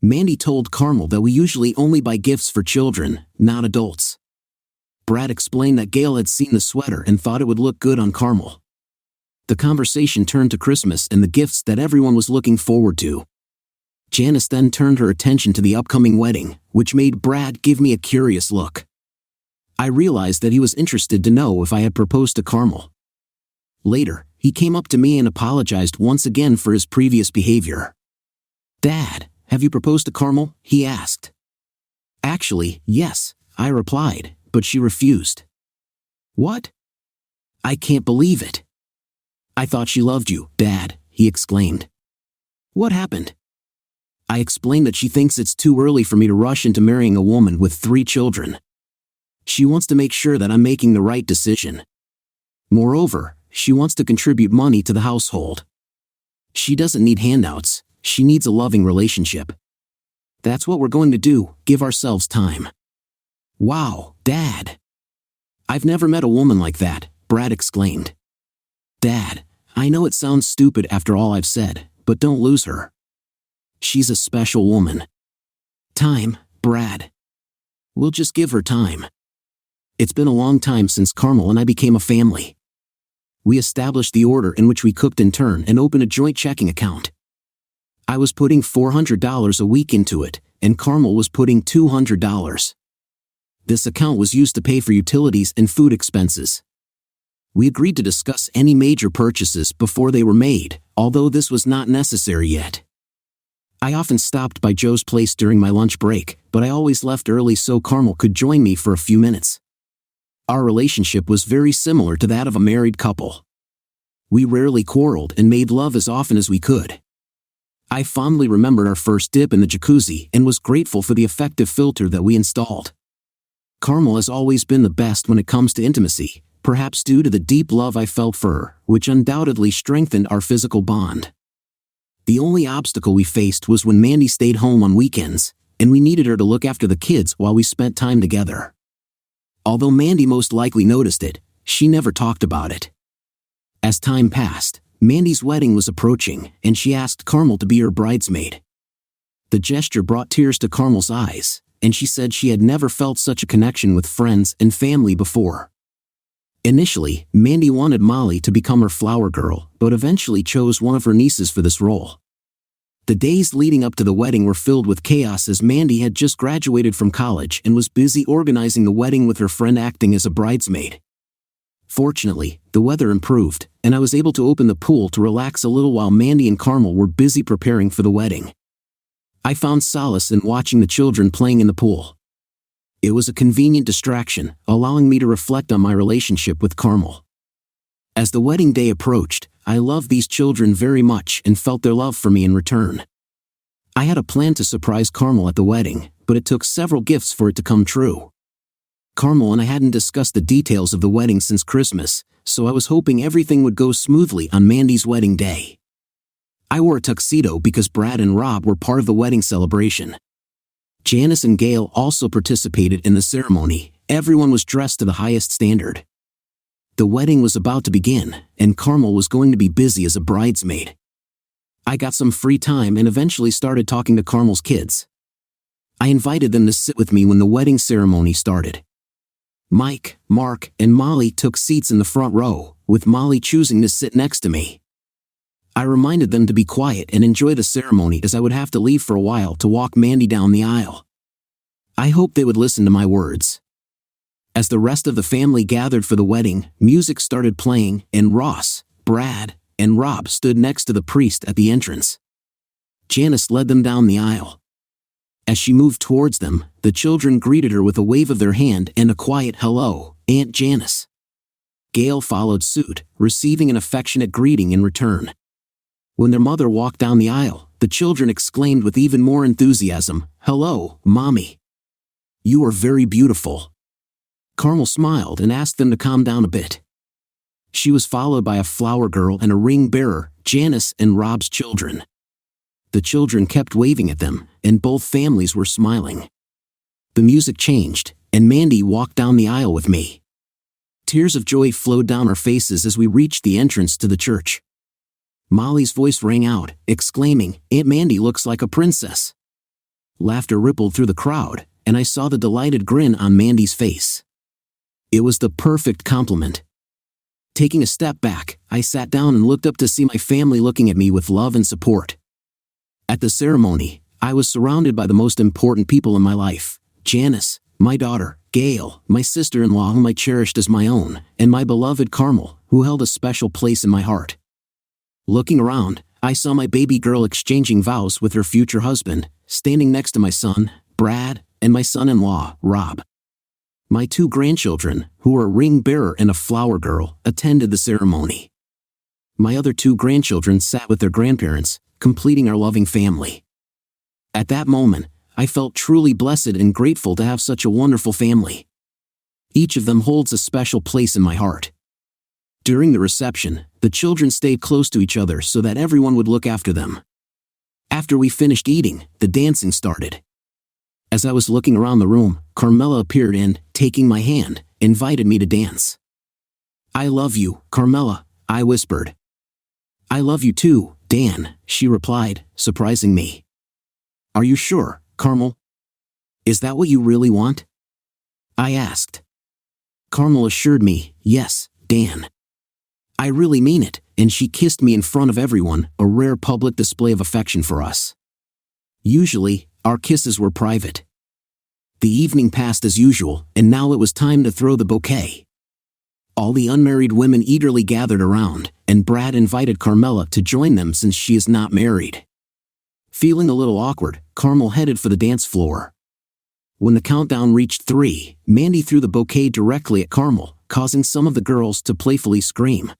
Mandy told Carmel that we usually only buy gifts for children, not adults. Brad explained that Gail had seen the sweater and thought it would look good on Carmel. The conversation turned to Christmas and the gifts that everyone was looking forward to. Janice then turned her attention to the upcoming wedding, which made Brad give me a curious look. I realized that he was interested to know if I had proposed to Carmel. Later, he came up to me and apologized once again for his previous behavior. "Dad, have you proposed to Carmel?" he asked. "Actually, yes," I replied, but she refused. "What? I can't believe it." "I thought she loved you, Dad," he exclaimed. "What happened?" I explained that she thinks it's too early for me to rush into marrying a woman with 3 children. She wants to make sure that I'm making the right decision. Moreover, she wants to contribute money to the household. She doesn't need handouts, she needs a loving relationship. That's what we're going to do, give ourselves time. "Wow, Dad. I've never met a woman like that," Brad exclaimed. "Dad, I know it sounds stupid after all I've said, but don't lose her. She's a special woman." "Time, Brad. We'll just give her time. It's been a long time since Carmel and I became a family." We established the order in which we cooked in turn and opened a joint checking account. I was putting $400 a week into it, and Carmel was putting $200. This account was used to pay for utilities and food expenses. We agreed to discuss any major purchases before they were made, although this was not necessary yet. I often stopped by Joe's place during my lunch break, but I always left early so Carmel could join me for a few minutes. Our relationship was very similar to that of a married couple. We rarely quarreled and made love as often as we could. I fondly remembered our first dip in the jacuzzi and was grateful for the effective filter that we installed. Carmel has always been the best when it comes to intimacy, perhaps due to the deep love I felt for her, which undoubtedly strengthened our physical bond. The only obstacle we faced was when Mandy stayed home on weekends, and we needed her to look after the kids while we spent time together. Although Mandy most likely noticed it, she never talked about it. As time passed, Mandy's wedding was approaching, and she asked Carmel to be her bridesmaid. The gesture brought tears to Carmel's eyes, and she said she had never felt such a connection with friends and family before. Initially, Mandy wanted Molly to become her flower girl, but eventually chose one of her nieces for this role. The days leading up to the wedding were filled with chaos as Mandy had just graduated from college and was busy organizing the wedding with her friend acting as a bridesmaid. Fortunately, the weather improved, and I was able to open the pool to relax a little while Mandy and Carmel were busy preparing for the wedding. I found solace in watching the children playing in the pool. It was a convenient distraction, allowing me to reflect on my relationship with Carmel. As the wedding day approached, I loved these children very much and felt their love for me in return. I had a plan to surprise Carmel at the wedding, but it took several gifts for it to come true. Carmel and I hadn't discussed the details of the wedding since Christmas, so I was hoping everything would go smoothly on Mandy's wedding day. I wore a tuxedo because Brad and Rob were part of the wedding celebration. Janice and Gail also participated in the ceremony. Everyone was dressed to the highest standard. The wedding was about to begin, and Carmel was going to be busy as a bridesmaid. I got some free time and eventually started talking to Carmel's kids. I invited them to sit with me when the wedding ceremony started. Mike, Mark, and Molly took seats in the front row, with Molly choosing to sit next to me. I reminded them to be quiet and enjoy the ceremony as I would have to leave for a while to walk Mandy down the aisle. I hoped they would listen to my words. As the rest of the family gathered for the wedding, music started playing, and Ross, Brad, and Rob stood next to the priest at the entrance. Janice led them down the aisle. As she moved towards them, the children greeted her with a wave of their hand and a quiet "Hello, Aunt Janice." Gail followed suit, receiving an affectionate greeting in return. When their mother walked down the aisle, the children exclaimed with even more enthusiasm, "Hello, Mommy. You are very beautiful." Carmel smiled and asked them to calm down a bit. She was followed by a flower girl and a ring bearer, Janice and Rob's children. The children kept waving at them, and both families were smiling. The music changed, and Mandy walked down the aisle with me. Tears of joy flowed down our faces as we reached the entrance to the church. Molly's voice rang out, exclaiming, "Aunt Mandy looks like a princess." Laughter rippled through the crowd, and I saw the delighted grin on Mandy's face. It was the perfect compliment. Taking a step back, I sat down and looked up to see my family looking at me with love and support. At the ceremony, I was surrounded by the most important people in my life: Janice, my daughter, Gail, my sister-in-law whom I cherished as my own, and my beloved Carmel, who held a special place in my heart. Looking around, I saw my baby girl exchanging vows with her future husband, standing next to my son, Brad, and my son-in-law, Rob. My 2 grandchildren, who were a ring bearer and a flower girl, attended the ceremony. My other 2 grandchildren sat with their grandparents, completing our loving family. At that moment, I felt truly blessed and grateful to have such a wonderful family. Each of them holds a special place in my heart. During the reception, the children stayed close to each other so that everyone would look after them. After we finished eating, the dancing started. As I was looking around the room, Carmela appeared and, taking my hand, invited me to dance. "I love you, Carmela," I whispered. "I love you too, Dan," she replied, surprising me. "Are you sure, Carmel? Is that what you really want?" I asked. Carmel assured me, "Yes, Dan. I really mean it," and she kissed me in front of everyone, a rare public display of affection for us. Usually, our kisses were private. The evening passed as usual, and now it was time to throw the bouquet. All the unmarried women eagerly gathered around, and Brad invited Carmela to join them since she is not married. Feeling a little awkward, Carmel headed for the dance floor. When the countdown reached 3, Mandy threw the bouquet directly at Carmel, causing some of the girls to playfully scream.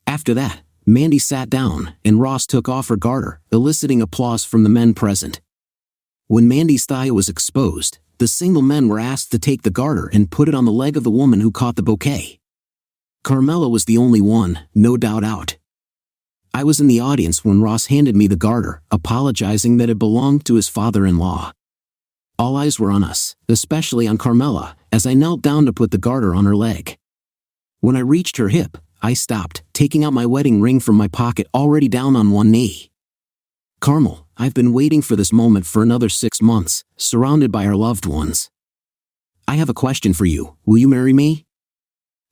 After that, Mandy sat down, and Ross took off her garter, eliciting applause from the men present. When Mandy's thigh was exposed, the single men were asked to take the garter and put it on the leg of the woman who caught the bouquet. Carmela was the only one, no doubt out. I was in the audience when Ross handed me the garter, apologizing that it belonged to his father-in-law. All eyes were on us, especially on Carmela, as I knelt down to put the garter on her leg. When I reached her hip, I stopped, taking out my wedding ring from my pocket already down on one knee. "Carmel, I've been waiting for this moment for another 6 months, surrounded by our loved ones. I have a question for you. Will you marry me?"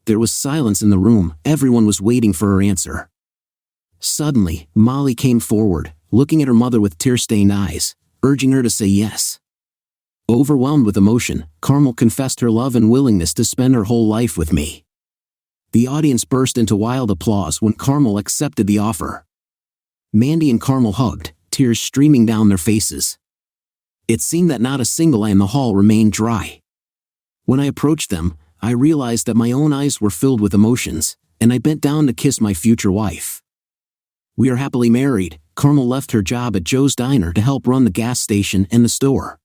There was silence in the room, everyone was waiting for her answer. Suddenly, Molly came forward, looking at her mother with tear-stained eyes, urging her to say yes. Overwhelmed with emotion, Carmel confessed her love and willingness to spend her whole life with me. The audience burst into wild applause when Carmel accepted the offer. Mandy and Carmel hugged, tears streaming down their faces. It seemed that not a single eye in the hall remained dry. When I approached them, I realized that my own eyes were filled with emotions, and I bent down to kiss my future wife. We are happily married. Carmel left her job at Joe's Diner to help run the gas station and the store.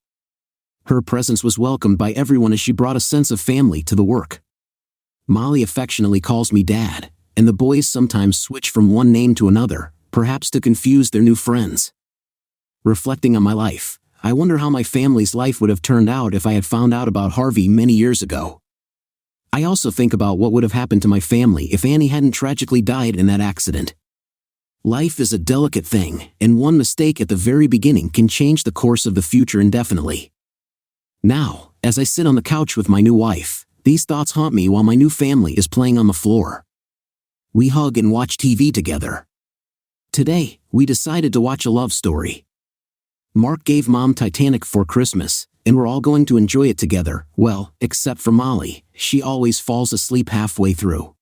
Her presence was welcomed by everyone as she brought a sense of family to the work. Molly affectionately calls me Dad, and the boys sometimes switch from one name to another, perhaps to confuse their new friends. Reflecting on my life, I wonder how my family's life would have turned out if I had found out about Harvey many years ago. I also think about what would have happened to my family if Annie hadn't tragically died in that accident. Life is a delicate thing, and one mistake at the very beginning can change the course of the future indefinitely. Now, as I sit on the couch with my new wife, these thoughts haunt me while my new family is playing on the floor. We hug and watch TV together. Today, we decided to watch a love story. Mark gave Mom Titanic for Christmas, and we're all going to enjoy it together, well, except for Molly. She always falls asleep halfway through.